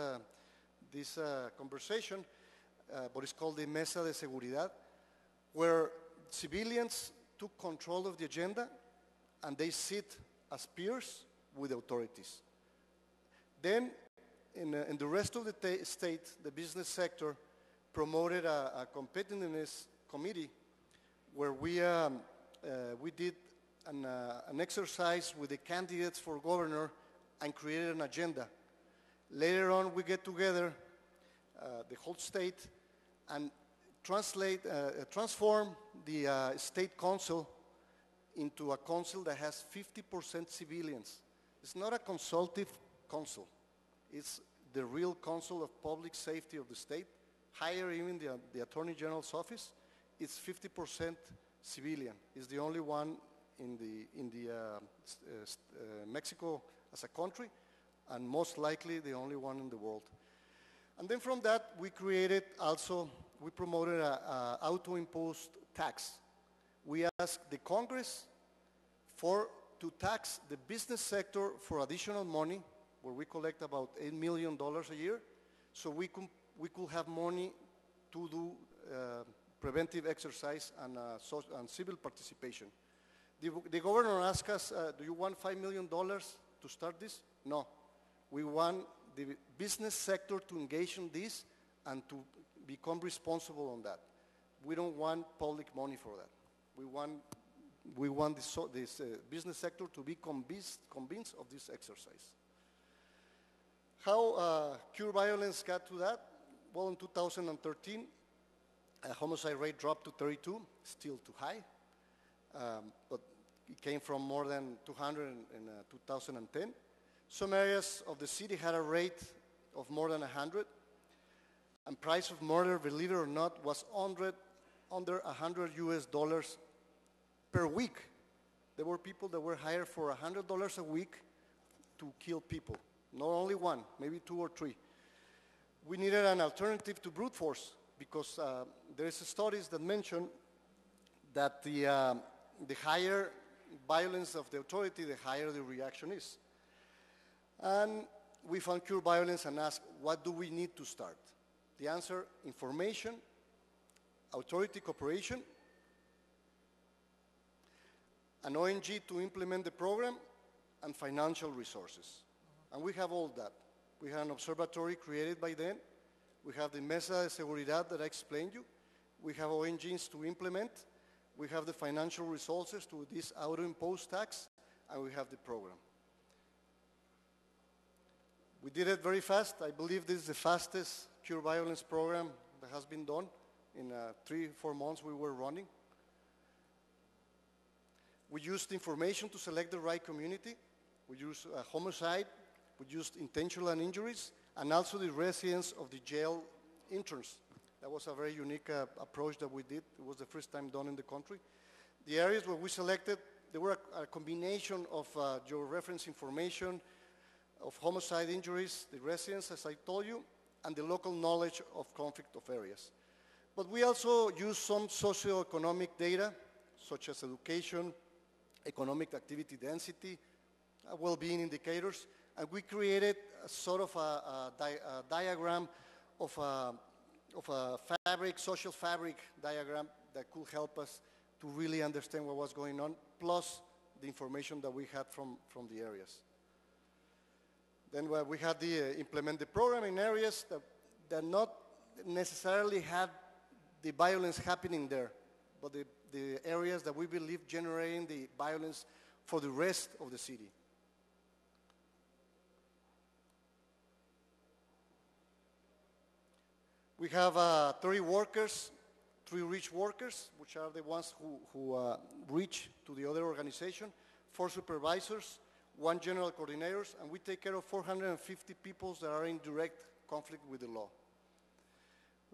F: conversation, but it's called the Mesa de Seguridad, where civilians took control of the agenda and they sit as peers with the authorities. Then, in the rest of the state, the business sector promoted a competitiveness committee where we did an exercise with the candidates for governor and created an agenda. Later on, we get together, the whole state, and transform the state council into a council that has 50% civilians. It's not a consultative council. It's the real council of public safety of the state, higher even the Attorney General's office. It's 50% civilian. It's the only one in Mexico as a country, and most likely the only one in the world. And then from that, we promoted an auto-imposed tax. We asked the Congress to tax the business sector for additional money, where we collect about $8 million a year, so we could have money to do preventive exercise and civil participation. The governor asked us, do you want $5 million to start this? No. We want the business sector to engage in this and to become responsible on that. We don't want public money for that. We want this business sector to be convinced of this exercise. How cure violence got to that? Well, in 2013, homicide rate dropped to 32, still too high, but it came from more than 200 in 2010. Some areas of the city had a rate of more than 100, and price of murder, believe it or not, was under $100 US per week. There were people that were hired for $100 a week to kill people. Not only one, maybe two or three. We needed an alternative to brute force because there is studies that mention that the higher violence of the authority, the higher the reaction is. And we found cure violence and asked, what do we need to start? The answer, information, authority cooperation, an ONG to implement the program, and financial resources. And we have all that. We have an observatory created by then. We have the Mesa de Seguridad that I explained you. We have ONGs to implement. We have the financial resources to this auto-imposed tax, and we have the program. We did it very fast. I believe this is the fastest cure violence program that has been done. In 3-4 months we were running. We used information to select the right community. We used homicide. We used intentional injuries, and also the residents of the jail interns. That was a very unique approach that we did. It was the first time done in the country. The areas where we selected, they were a combination of your reference information, of homicide injuries, the residents, as I told you, and the local knowledge of conflict of areas. But we also used some socioeconomic data, such as education, economic activity density, well-being indicators, and we created a sort of a diagram of a fabric, social fabric diagram that could help us to really understand what was going on, plus the information that we had from the areas. Then we had to implement the program in areas that not necessarily had the violence happening there, but the areas that we believe generating the violence for the rest of the city. We have 30 workers, 3 reach workers, which are the ones who reach to the other organization, 4 supervisors, 1 general coordinators, and we take care of 450 people that are in direct conflict with the law.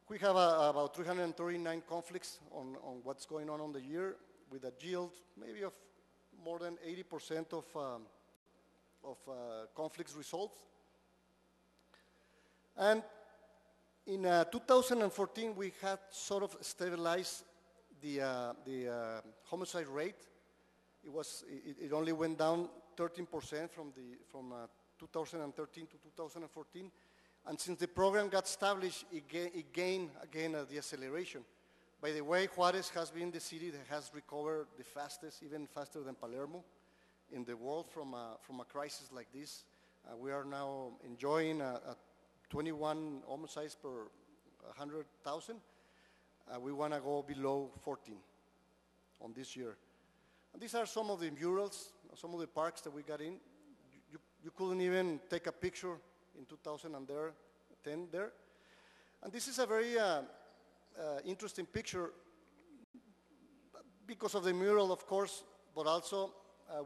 F: We have about 339 conflicts on what's going on the year, with a yield maybe of more than 80% of conflicts resolved. And in 2014, we had sort of stabilized the homicide rate. It only went down 13% from 2013 to 2014. And since the program got established, it gained again the acceleration. By the way, Juarez has been the city that has recovered the fastest, even faster than Palermo, in the world from a crisis like this. We are now enjoying 21 homicides per 100,000. We want to go below 14 on this year. And these are some of the murals, some of the parks that we got in. You couldn't even take a picture in 2010 there. And this is a very interesting picture because of the mural, of course, but also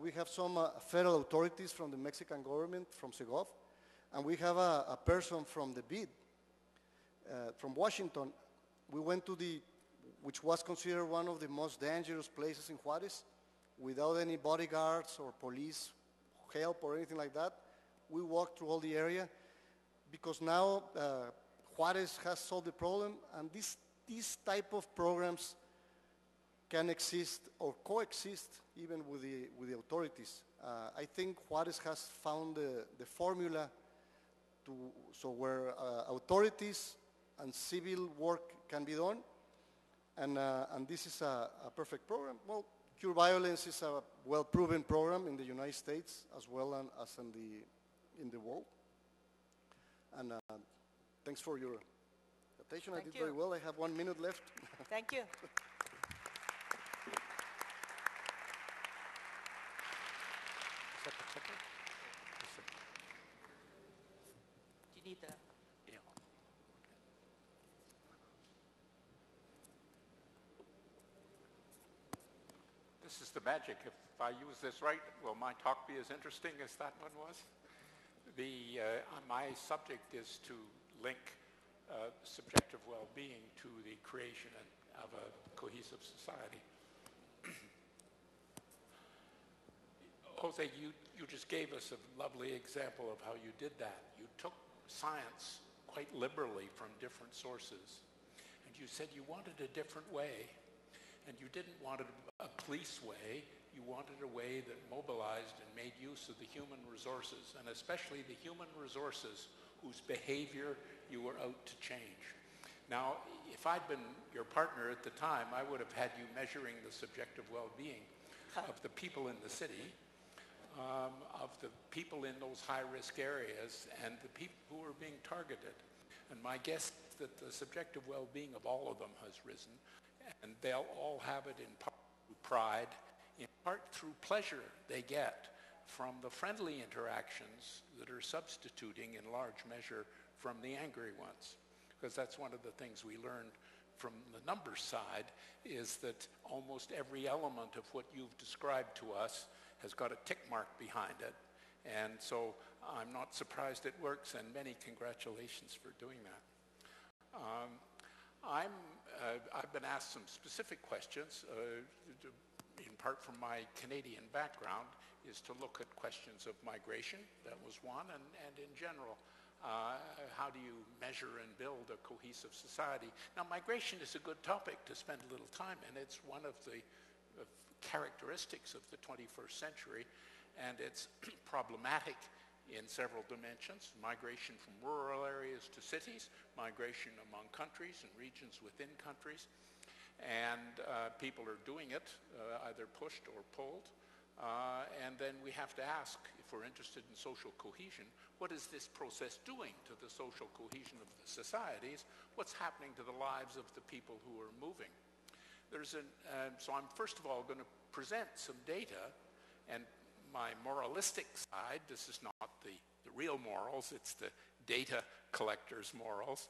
F: we have some federal authorities from the Mexican government, from Segov, and we have a person from the BID, from Washington. We went to which was considered one of the most dangerous places in Juarez, without any bodyguards or police help or anything like that. We walked through all the area because now Juarez has solved the problem, and these type of programs can exist or coexist even with the authorities. I think Juarez has found the formula so where authorities and civil work can be done, and this is a perfect program. Well, Cure Violence is a well-proven program in the United States as well as in the world. And thanks for your attention.
C: Thank
F: I did
C: you.
F: very well. I have 1 minute left.
C: Thank you. Do you need the...
A: Yeah. This is the magic. If I use this right, will my talk be as interesting as that one was? My subject is to link subjective well-being to the creation of a cohesive society. Jose, you just gave us a lovely example of how you did that. You took science quite liberally from different sources, and you said you wanted a different way, and you didn't want a police way. You wanted a way that mobilized and made use of the human resources, and especially the human resources whose behavior you were out to change. Now, if I'd been your partner at the time, I would have had you measuring the subjective well-being of the people in the city, of the people in those high-risk areas, and the people who are being targeted. And my guess is that the subjective well-being of all of them has risen, and they'll all have it in part through pride, in part through pleasure they get from the friendly interactions that are substituting in large measure from the angry ones. Because that's one of the things we learned from the numbers side, is that almost every element of what you've described to us has got a tick mark behind it. And so I'm not surprised it works, and many congratulations for doing that. I've been asked some specific questions, in part from my Canadian background, is to look at questions of migration. That was one, and in general, how do you measure and build a cohesive society? Now, migration is a good topic to spend a little time in. It's one of the characteristics of the 21st century, and it's problematic in several dimensions: migration from rural areas to cities, migration among countries and regions within countries, and people are doing it, either pushed or pulled. And then we have to ask, if we're interested in social cohesion, what is this process doing to the social cohesion of the societies? What's happening to the lives of the people who are moving? So I'm first of all going to present some data, and my moralistic side, this is not the real morals, it's the data collector's morals,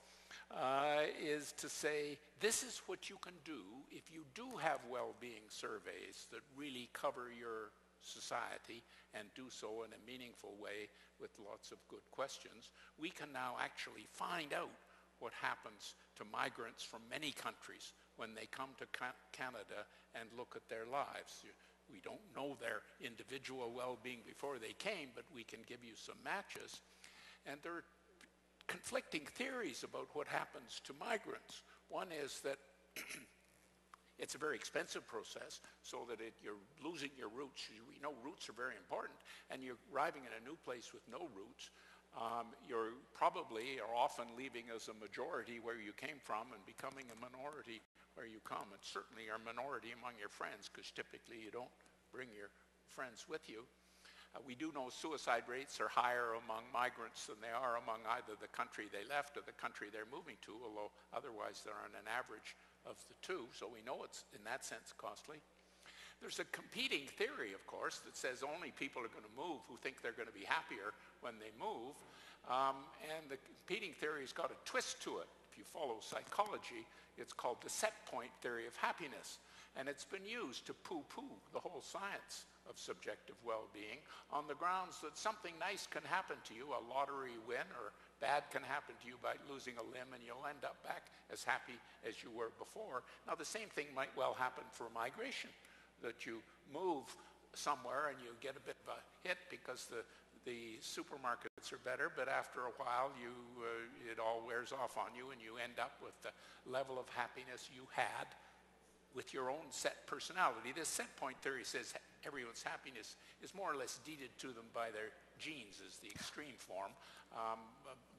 A: is to say this is what you can do if you do have well-being surveys that really cover your society and do so in a meaningful way with lots of good questions. We can now actually find out what happens to migrants from many countries when they come to Canada and look at their lives. We don't know their individual well-being before they came, but we can give you some matches. And there are conflicting theories about what happens to migrants. One is that it's a very expensive process, so that you're losing your roots. We know roots are very important, and you're arriving in a new place with no roots. You're probably or often leaving as a majority where you came from and becoming a minority where you come, and certainly are a minority among your friends, because typically you don't bring your friends with you. We do know suicide rates are higher among migrants than they are among either the country they left or the country they're moving to, although otherwise they're on an average of the two, so we know it's in that sense costly. There's a competing theory, of course, that says only people are going to move who think they're going to be happier when they move, and the competing theory's got a twist to it. If you follow psychology, it's called the set point theory of happiness, and it's been used to poo-poo the whole science of subjective well-being on the grounds that something nice can happen to you, a lottery win, or bad can happen to you by losing a limb, and you'll end up back as happy as you were before. Now, the same thing might well happen for migration, that you move somewhere and you get a bit of a hit because the supermarkets are better, but after a while it all wears off on you, and you end up with the level of happiness you had with your own set personality. This set point theory says everyone's happiness is more or less deeded to them by their genes, is the extreme form,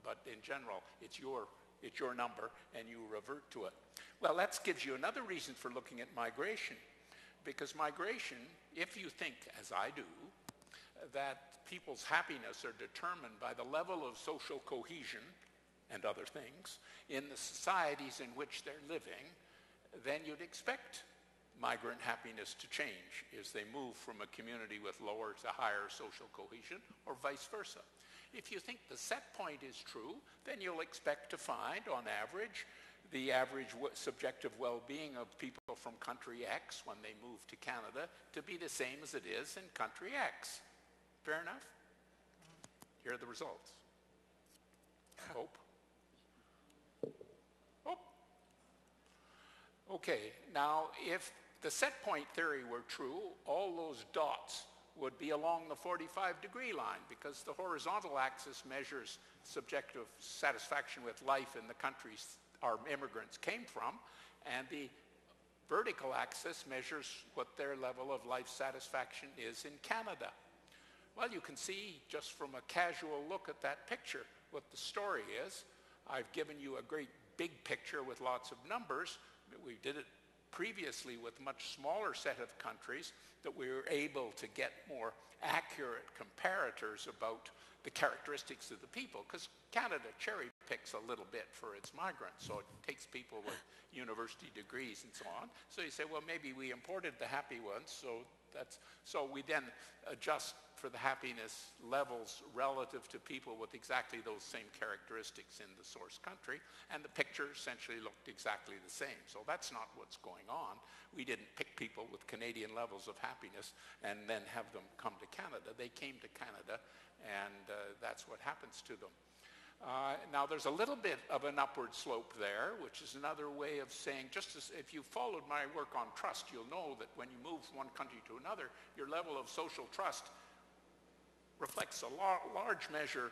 A: but in general it's your number and you revert to it. Well, that gives you another reason for looking at migration, because migration, if you think, as I do, that people's happiness are determined by the level of social cohesion and other things in the societies in which they're living, then you'd expect migrant happiness to change as they move from a community with lower to higher social cohesion, or vice versa. If you think the set point is true, then you'll expect to find, on average, the average subjective well-being of people from country X when they move to Canada to be the same as it is in country X. Fair enough? Here are the results. Hope. Okay, now if the set point theory were true, all those dots would be along the 45-degree line, because the horizontal axis measures subjective satisfaction with life in the countries our immigrants came from, and the vertical axis measures what their level of life satisfaction is in Canada. Well, you can see just from a casual look at that picture what the story is. I've given you a great big picture with lots of numbers. We did it previously with a much smaller set of countries, that we were able to get more accurate comparators about the characteristics of the people, because Canada cherry picks a little bit for its migrants, so it takes people with university degrees and so on. So you say, well, maybe we imported the happy ones, so we then adjust for the happiness levels relative to people with exactly those same characteristics in the source country, and the picture essentially looked exactly the same. So that's not what's going on. We didn't pick people with Canadian levels of happiness and then have them come to Canada. They came to Canada, and that's what happens to them. Now, there's a little bit of an upward slope there, which is another way of saying, just as if you followed my work on trust, you'll know that when you move from one country to another, your level of social trust reflects a large measure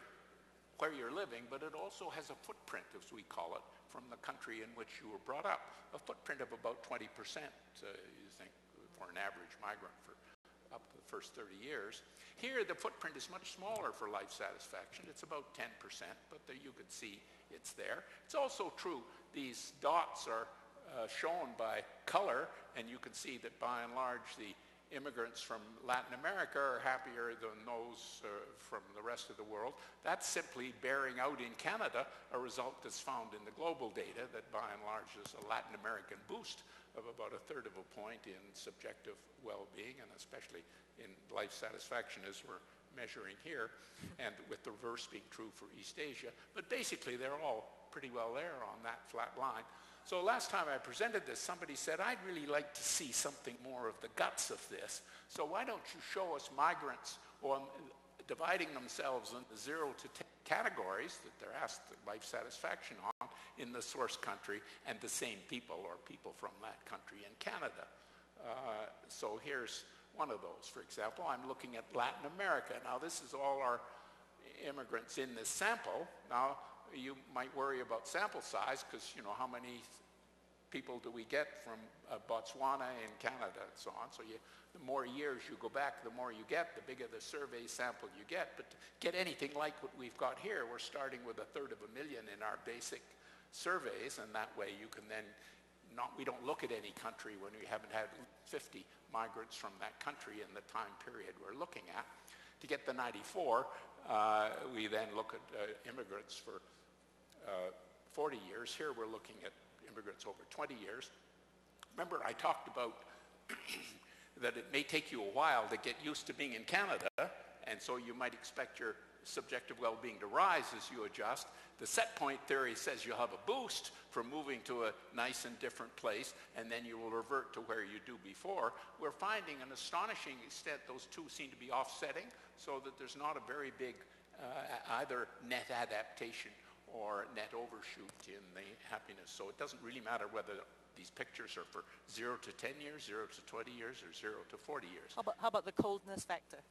A: where you're living, but it also has a footprint, as we call it, from the country in which you were brought up. A footprint of about 20%, you think, for an average migrant for up to the first 30 years. Here, the footprint is much smaller for life satisfaction. It's about 10%, but there you can see it's there. It's also true, these dots are shown by color, and you can see that by and large the immigrants from Latin America are happier than those from the rest of the world. That's simply bearing out in Canada a result that's found in the global data that by and large is a Latin American boost of about 1/3 of a point in subjective well-being, and especially in life satisfaction as we're measuring here, and with the reverse being true for East Asia. But basically they're all pretty well there on that flat line. So last time I presented this, somebody said, I'd really like to see something more of the guts of this. So why don't you show us migrants dividing themselves into 0 to 10 categories that they're asked life satisfaction on in the source country, and the same people or people from that country in Canada. So here's one of those. For example, I'm looking at Latin America. Now this is all our immigrants in this sample. Now you might worry about sample size because, you know, how many people do we get from Botswana and Canada and so on. So the more years you go back, the more you get, the bigger the survey sample you get. But to get anything like what we've got here, we're starting with 1/3 of a million in our basic surveys, and that way you can then we don't look at any country when we haven't had 50 migrants from that country in the time period we're looking at. To get the 94, we then look at immigrants for 40 years. Here we're looking at immigrants over 20 years. Remember, I talked about that it may take you a while to get used to being in Canada, and so you might expect your subjective well-being to rise as you adjust. The set point theory says you'll have a boost from moving to a nice and different place, and then you will revert to where you do before. We're finding an astonishing extent those two seem to be offsetting, so that there's not a very big either net adaptation or net overshoot in the happiness. So it doesn't really matter whether these pictures are for 0 to 10 years, 0 to 20 years, or 0 to 40 years.
C: How about the coldness factor?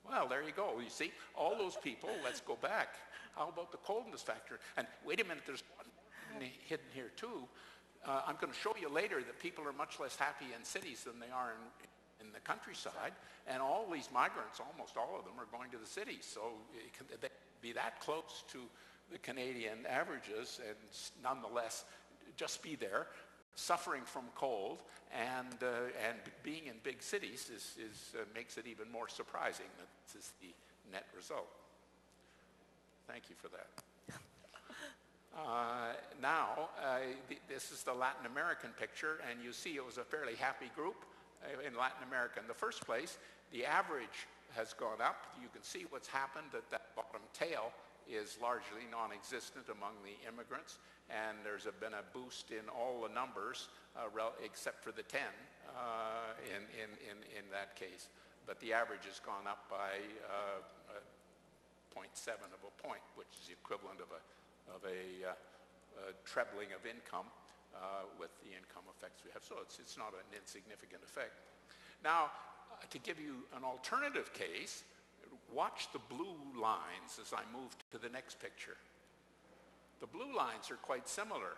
A: Well, there you go. You see, all those people, let's go back. How about the coldness factor? And wait a minute, there's one hidden here too. I'm going to show you later that people are much less happy in cities than they are in the countryside. And all these migrants, almost all of them, are going to the cities. So they be that close to the Canadian averages and nonetheless just be there, suffering from cold, and being in big cities makes it even more surprising that this is the net result. Thank you for that. This is the Latin American picture, and you see it was a fairly happy group in Latin America in the first place. The average has gone up. You can see what's happened, that bottom tail is largely non-existent among the immigrants, and there's been a boost in all the numbers except for the 10 in that case. But the average has gone up by 0.7 of a point, which is the equivalent of a trebling of income with the income effects we have. So it's not an insignificant effect. Now, to give you an alternative case, watch the blue lines as I move to the next picture. The blue lines are quite similar,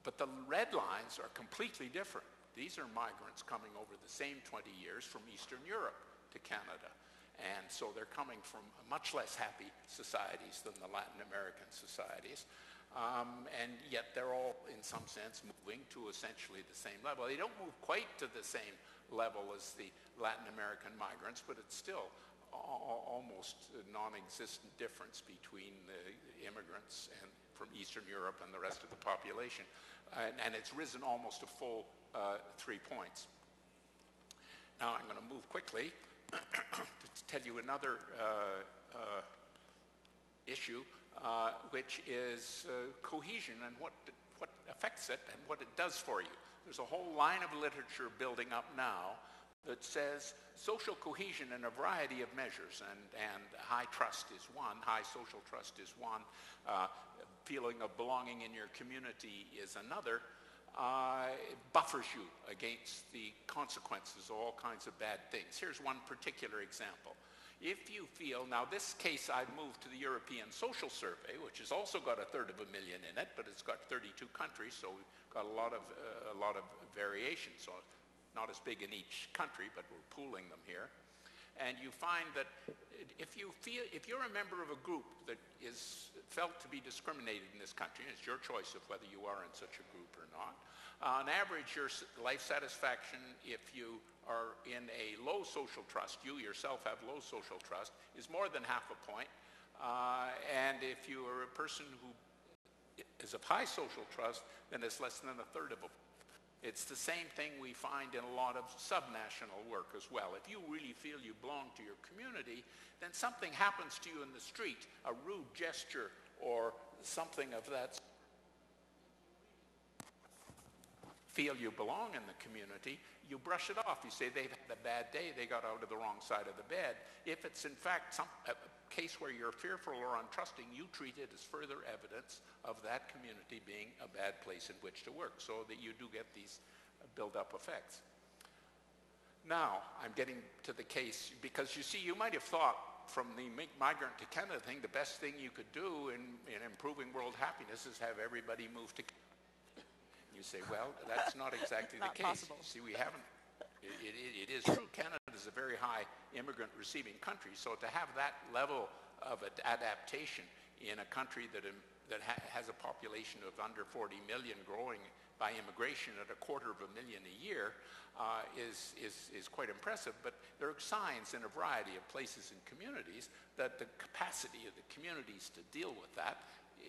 A: but the red lines are completely different. These are migrants coming over the same 20 years from Eastern Europe to Canada. And so they're coming from much less happy societies than the Latin American societies. And yet they're all, in some sense, moving to essentially the same level. They don't move quite to the same level as the Latin American migrants, but it's still almost a non-existent difference between the immigrants and from Eastern Europe and the rest of the population. And it's risen almost a full 3 points. Now I'm going to move quickly to tell you another issue, which is cohesion and what affects it and what it does for you. There's a whole line of literature building up now that says social cohesion in a variety of measures, and high trust is one, high social trust is one, feeling of belonging in your community is another. It buffers you against the consequences of all kinds of bad things. Here's one particular example. If you feel, now this case I've moved to the European Social Survey, which has also got 1/3 of a million in it, but it's got 32 countries, so we've got a lot of variation. So not as big in each country, but we're pooling them here. And you find that if you're a member of a group that is felt to be discriminated in this country, and it's your choice of whether you are in such a group or not, on average, your life satisfaction, if you are in a low social trust, you yourself have low social trust, is more than half a point. And if you are a person who is of high social trust, then it's less than a third of a point. It's the same thing we find in a lot of subnational work as well. If you really feel you belong to your community, then something happens to you in the street, a rude gesture or something of that sort. Feel you belong in the community, you brush it off. You say they've had a bad day, they got out of the wrong side of the bed. If it's in fact a case where you're fearful or untrusting, you treat it as further evidence of that community being a bad place in which to work, so that you do get these build-up effects. Now, I'm getting to the case, because you see, you might have thought from the migrant to Canada thing, the best thing you could do in improving world happiness is have everybody move to Canada. You say, well, that's not exactly the case.
C: Possible.
A: See, we haven't. It is true, Canada is a very high immigrant receiving country, so to have that level of adaptation in a country that has a population of under 40 million growing by immigration at 250,000 a year is quite impressive. But there are signs in a variety of places and communities that the capacity of the communities to deal with that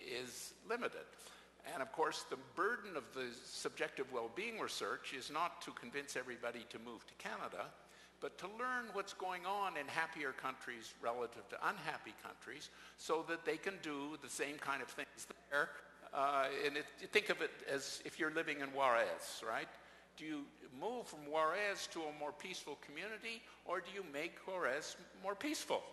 A: is limited. And of course, the burden of the subjective well-being research is not to convince everybody to move to Canada, but to learn what's going on in happier countries relative to unhappy countries, so that they can do the same kind of things there. Think of it as if you're living in Juarez, right? Do you move from Juarez to a more peaceful community, or do you make Juarez more peaceful?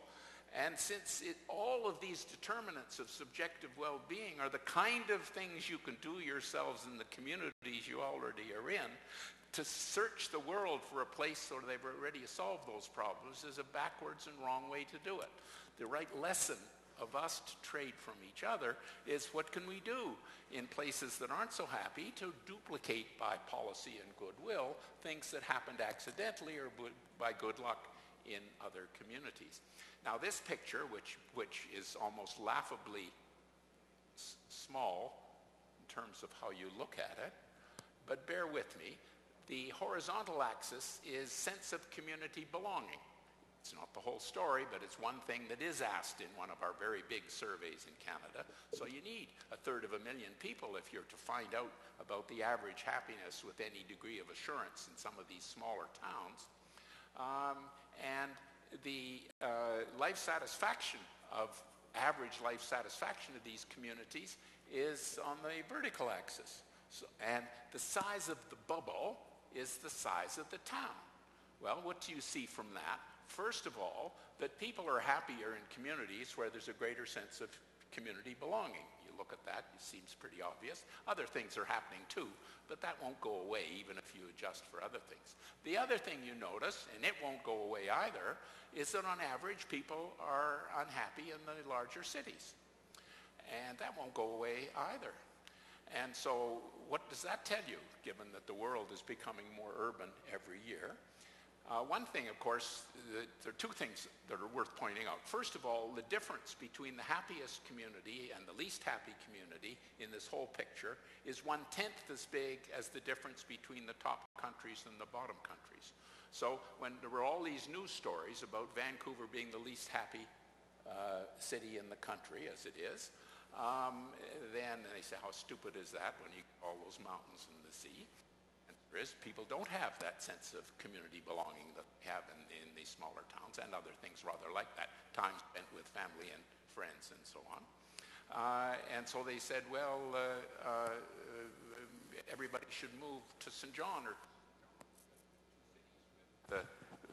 A: And since all of these determinants of subjective well-being are the kind of things you can do yourselves in the communities you already are in, to search the world for a place where they've already solved those problems is a backwards and wrong way to do it. The right lesson of us to trade from each other is, what can we do in places that aren't so happy to duplicate by policy and goodwill things that happened accidentally or by good luck in other communities. Now this picture, which is almost laughably small in terms of how you look at it, but bear with me, the horizontal axis is sense of community belonging. It's not the whole story, but it's one thing that is asked in one of our very big surveys in Canada. So you need 1/3 million people if you're to find out about the average happiness with any degree of assurance in some of these smaller towns. And the life satisfaction average life satisfaction of these communities is on the vertical axis. And the size of the bubble is the size of the town. Well, what do you see from that? First of all, that people are happier in communities where there's a greater sense of community belonging. You look at that, it seems pretty obvious. Other things are happening too, but that won't go away even if you adjust for other things. The other thing you notice, and it won't go away either, is that on average people are unhappy in the larger cities. And that won't go away either. And so what does that tell you, given that the world is becoming more urban every year? One thing, of course, there are two things that are worth pointing out. First of all, the difference between the happiest community and the least happy community in this whole picture is 1/10 as big as the difference between the top countries and the bottom countries. So when there were all these news stories about Vancouver being the least happy city in the country, as it is, then they say, how stupid is that when you get all those mountains and the sea? And there is, people don't have that sense of community belonging that they have in these smaller towns, and other things rather like that, time spent with family and friends and so on. And so they said, well, everybody should move to St. John or the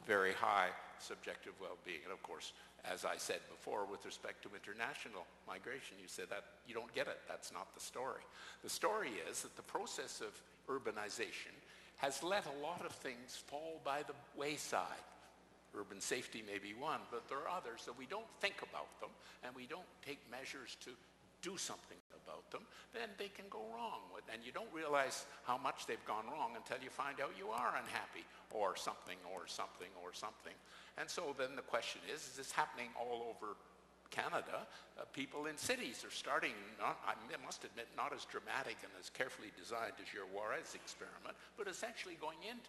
A: very high subjective well-being. And of course, as I said before, with respect to international migration, you said that you don't get it. That's not the story. The story is that the process of urbanization has let a lot of things fall by the wayside. Urban safety may be one, but there are others that we don't think about them, and we don't take measures to do something about them, then they can go wrong. And you don't realize how much they've gone wrong until you find out you are unhappy or something or something or something. And so then the question is this happening all over Canada? People in cities are starting, I must admit, not as dramatic and as carefully designed as your Juarez experiment, but essentially going into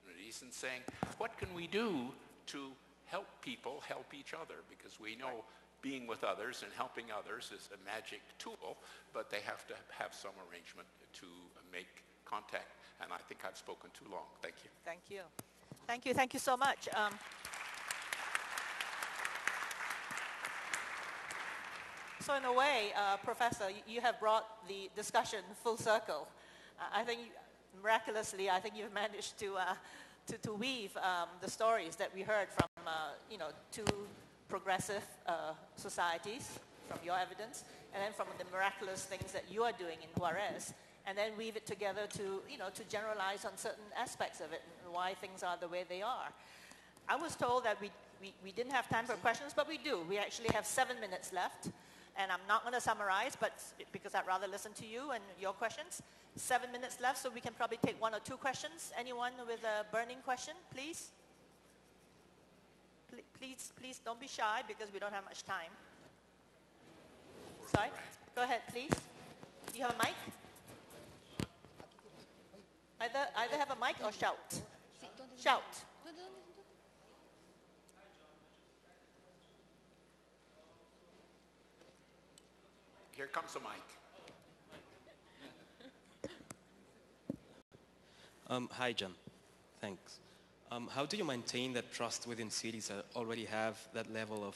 A: communities and saying, what can we do to help people help each other? Because we know being with others and helping others is a magic tool, but they have to have some arrangement to make contact. And I think I've spoken too long. Thank you.
C: Thank you. Thank you. Thank you so much. So in a way, Professor, you have brought the discussion full circle. I think miraculously, I think you've managed to weave the stories that we heard from, two progressive societies, from your evidence, and then from the miraculous things that you are doing in Juarez, and then weave it together to generalize on certain aspects of it and why things are the way they are. I was told that we didn't have time for questions, but we do. We actually have 7 minutes left. And I'm not going to summarize, but because I'd rather listen to you and your questions. 7 minutes left, so we can probably take 1 or 2 questions. Anyone with a burning question, please? Please don't be shy because we don't have much time. Sorry? Go ahead, please. Do you have a mic? Either have a mic or shout. Shout.
A: Here comes the mic.
G: Hi, John. Thanks. How do you maintain that trust within cities that already have that level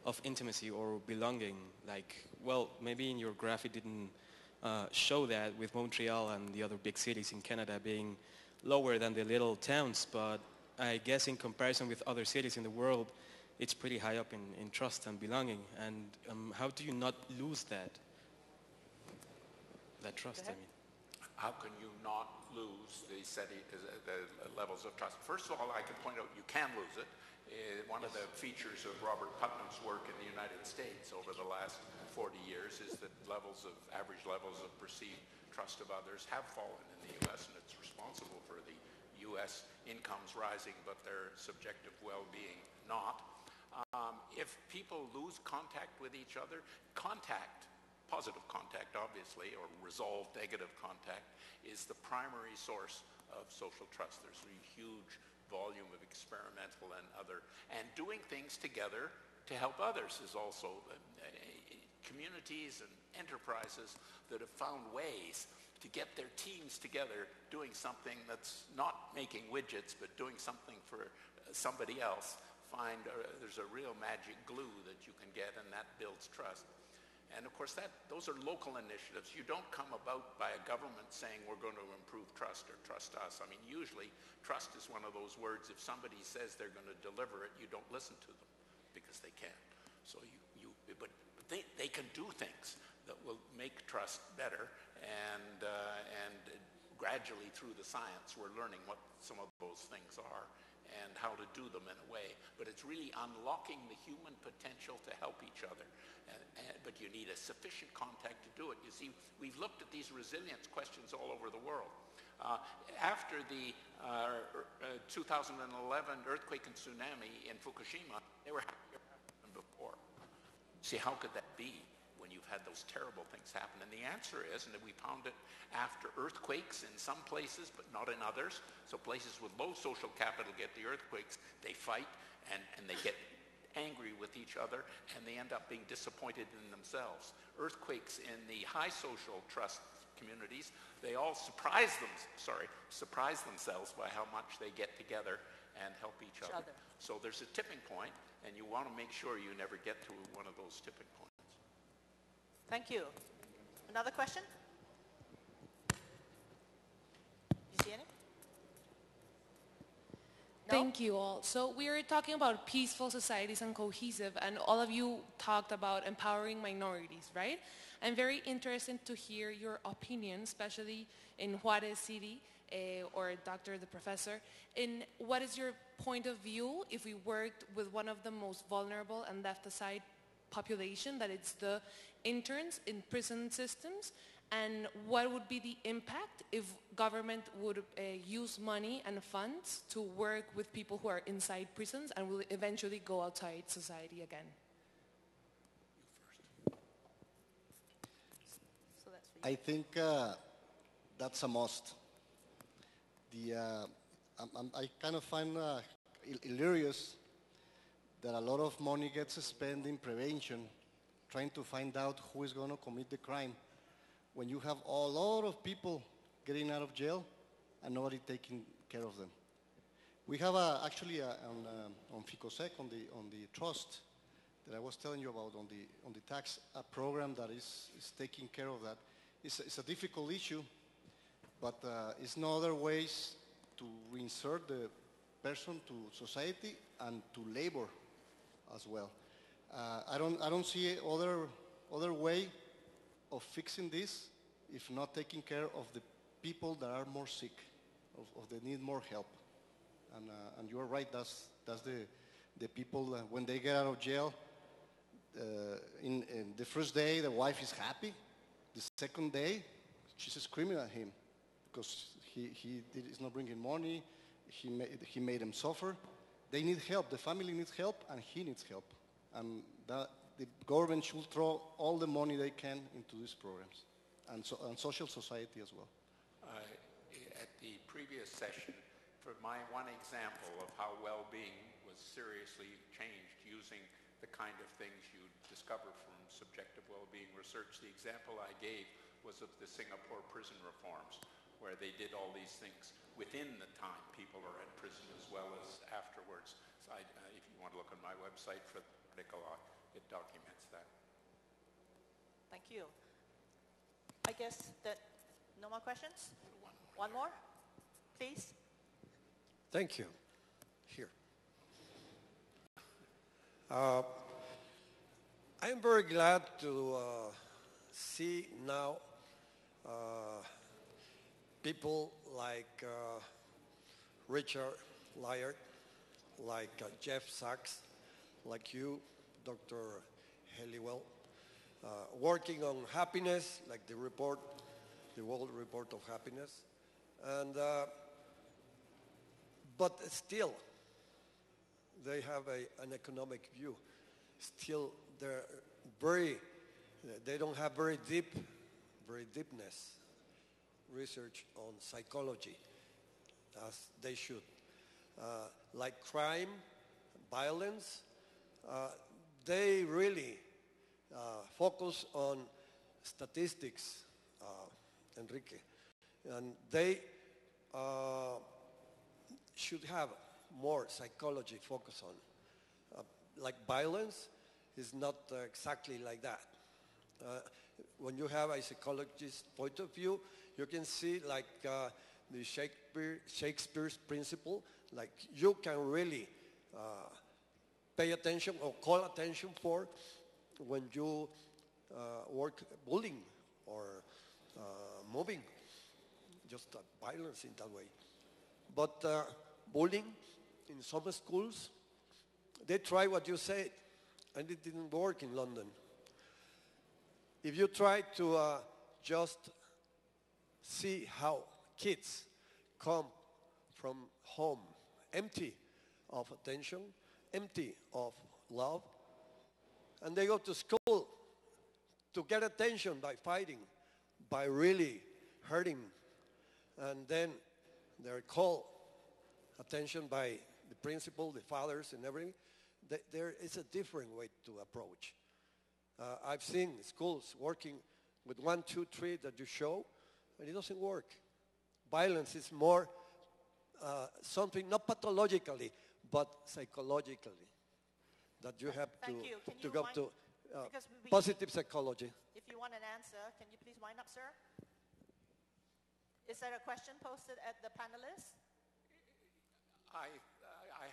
G: of intimacy or belonging? Like, well, maybe in your graph it didn't show that with Montreal and the other big cities in Canada being lower than the little towns, but I guess in comparison with other cities in the world, it's pretty high up in trust and belonging. And how do you not lose that trust, I mean?
A: How can you not lose the levels of trust? First of all, I can point out you can lose it. One of the features of Robert Putnam's work in the United States over the last 40 years is that average levels of perceived trust of others have fallen in the U.S., and it's responsible for the U.S. incomes rising, but their subjective well-being not. If people lose contact with each other, positive contact obviously, or resolved negative contact, is the primary source of social trust. There's a huge volume of experimental and doing things together to help others is also communities and enterprises that have found ways to get their teams together doing something that's not making widgets but doing something for somebody else. There's a real magic glue that you can get, and that builds trust. And of course, those are local initiatives. You don't come about by a government saying we're going to improve trust or trust us. I mean, usually trust is one of those words. If somebody says they're going to deliver it, you don't listen to them because they can't. So but they can do things that will make trust better, and gradually through the science, we're learning what some of those things are and how to do them in a way. But it's really unlocking the human potential to help each other. But you need a sufficient contact to do it. You see, we've looked at these resilience questions all over the world. After the 2011 earthquake and tsunami in Fukushima, they were happier than before. See, how could that be when you've had those terrible things happen? And the answer is, and we found it after earthquakes in some places, but not in others. So places with low social capital get the earthquakes, they fight, and they get angry with each other, and they end up being disappointed in themselves. Earthquakes in the high social trust communities, they all surprise themselves by how much they get together and help each other. So there's a tipping point, and you want to make sure you never get to one of those tipping points.
C: Thank you. Another question? You see any? No?
H: Thank you all. So we are talking about peaceful societies and cohesive, and all of you talked about empowering minorities, right? I'm very interested to hear your opinion, especially in Juarez City, or Dr. the Professor, in what is your point of view if we worked with one of the most vulnerable and left aside population, that it's the interns in prison systems, and what would be the impact if government would use money and funds to work with people who are inside prisons and will eventually go outside society again?
C: So that's for you.
F: I think that's a must. I kind of find hilarious that a lot of money gets spent in prevention, trying to find out who is going to commit the crime, when you have a lot of people getting out of jail and nobody taking care of them. We have actually on FICOSEC, on the trust that I was telling you about, on the tax, a program that is taking care of that. It's a difficult issue, but it's no other ways to reinsert the person to society and to labor as well. I don't see other way of fixing this if not taking care of the people that are more sick, of they need more help. And you're right, that's the people when they get out of jail. In the first day, the wife is happy. The second day, she's screaming at him because he's not bringing money. He made them suffer. They need help. The family needs help, and he needs help. And the government should throw all the money they can into these programs, and social society as well.
A: At the previous session, for my one example of how well-being was seriously changed using the kind of things you discover from subjective well-being research, the example I gave was of the Singapore prison reforms, where they did all these things within the time people are in prison as well as afterwards. So if you want to look on my website for the article, it documents that.
C: Thank you. I guess that no more questions? One more, please.
I: Thank you. Here. I'm very glad to see now people like Richard Lyard, like Jeff Sachs, like you, Dr. Helliwell, working on happiness, like the report, the World Report of Happiness, and but still they have an economic view. Still, they don't have very deepness research on psychology as they should. Like crime, violence, they really focus on statistics, Enrique, and they should have more psychology focus on. Like violence is not exactly like that. When you have a psychologist's point of view, you can see like the Shakespeare's principle, like you can really pay attention or call attention for when you work bullying or mobbing, just violence in that way. But bullying in some schools, they try what you said, and it didn't work in London. If you try to just see how kids come from home empty of attention, empty of love, and they go to school to get attention by fighting, by really hurting, and then they're called attention by the principal, the fathers, and everything. There is a different way to approach. I've seen schools working with 1, 2, 3 that you show, and it doesn't work. Violence is more something not pathologically, but psychologically, that you have to go to positive psychology.
C: If you want an answer, can you please wind up, sir? Is there a question posted at the panelists?
A: I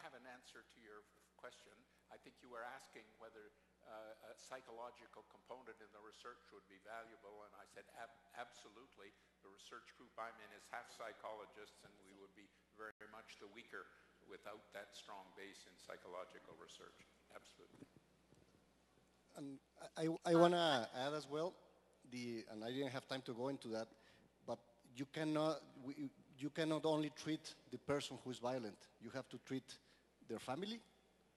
A: have an answer to your question. I think you were asking whether a psychological component in the research would be valuable, and I said absolutely. The research group I'm in is half psychologists, and we would be very much the weaker without that strong base in psychological research. Absolutely.
F: And I want to add as well, and I didn't have time to go into that, but you cannot only treat the person who is violent. You have to treat their family,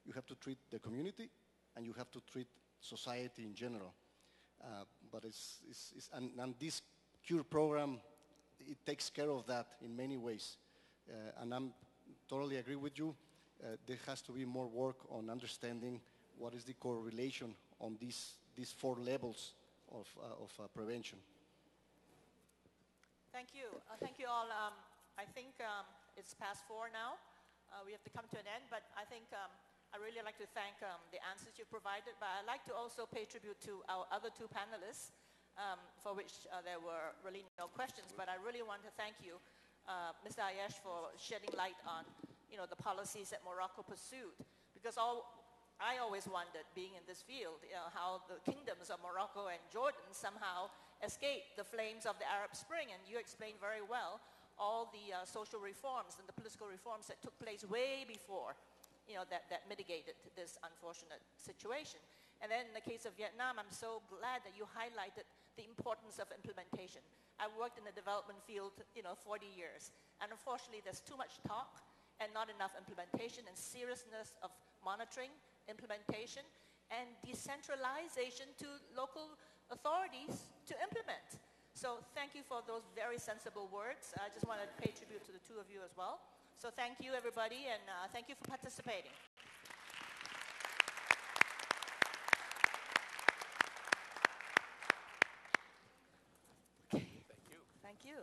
F: you have to treat the community, and you have to treat society in general. But and this CURE program, it takes care of that in many ways. And I'm totally agree with you. There has to be more work on understanding what is the correlation on these 4 levels of prevention.
C: Thank you. Thank you all. I think it's past 4 now. We have to come to an end, but I think I really like to thank the answers you provided, but I'd like to also pay tribute to our other 2 panelists, for which there were really no questions, but I really want to thank you, Mr. Ayesh, for shedding light on the policies that Morocco pursued, because I always wondered, being in this field, how the kingdoms of Morocco and Jordan somehow escaped the flames of the Arab Spring, and you explained very well all the social reforms and the political reforms that took place way before that mitigated this unfortunate situation. And then in the case of Vietnam, I'm so glad that you highlighted the importance of implementation. I've worked in the development field, 40 years. And unfortunately, there's too much talk and not enough implementation, and seriousness of monitoring, implementation, and decentralization to local authorities to implement. So thank you for those very sensible words. I just want to pay tribute to the 2 of you as well. So thank you, everybody, and thank you for participating. Okay.
A: Thank you.
C: Thank you.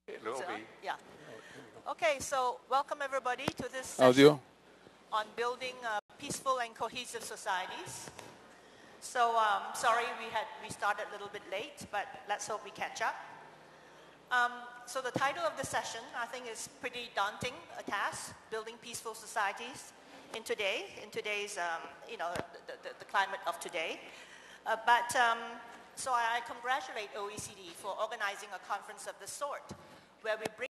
A: It'll be.
C: Yeah. Okay, so welcome everybody to this
B: Audio.
C: session on building peaceful and cohesive societies. So sorry we started a little bit late, but let's hope we catch up. So the title of the session, I think, is pretty daunting, a task, building peaceful societies in today's the climate of today. So I congratulate OECD for organizing a conference of this sort, where we bring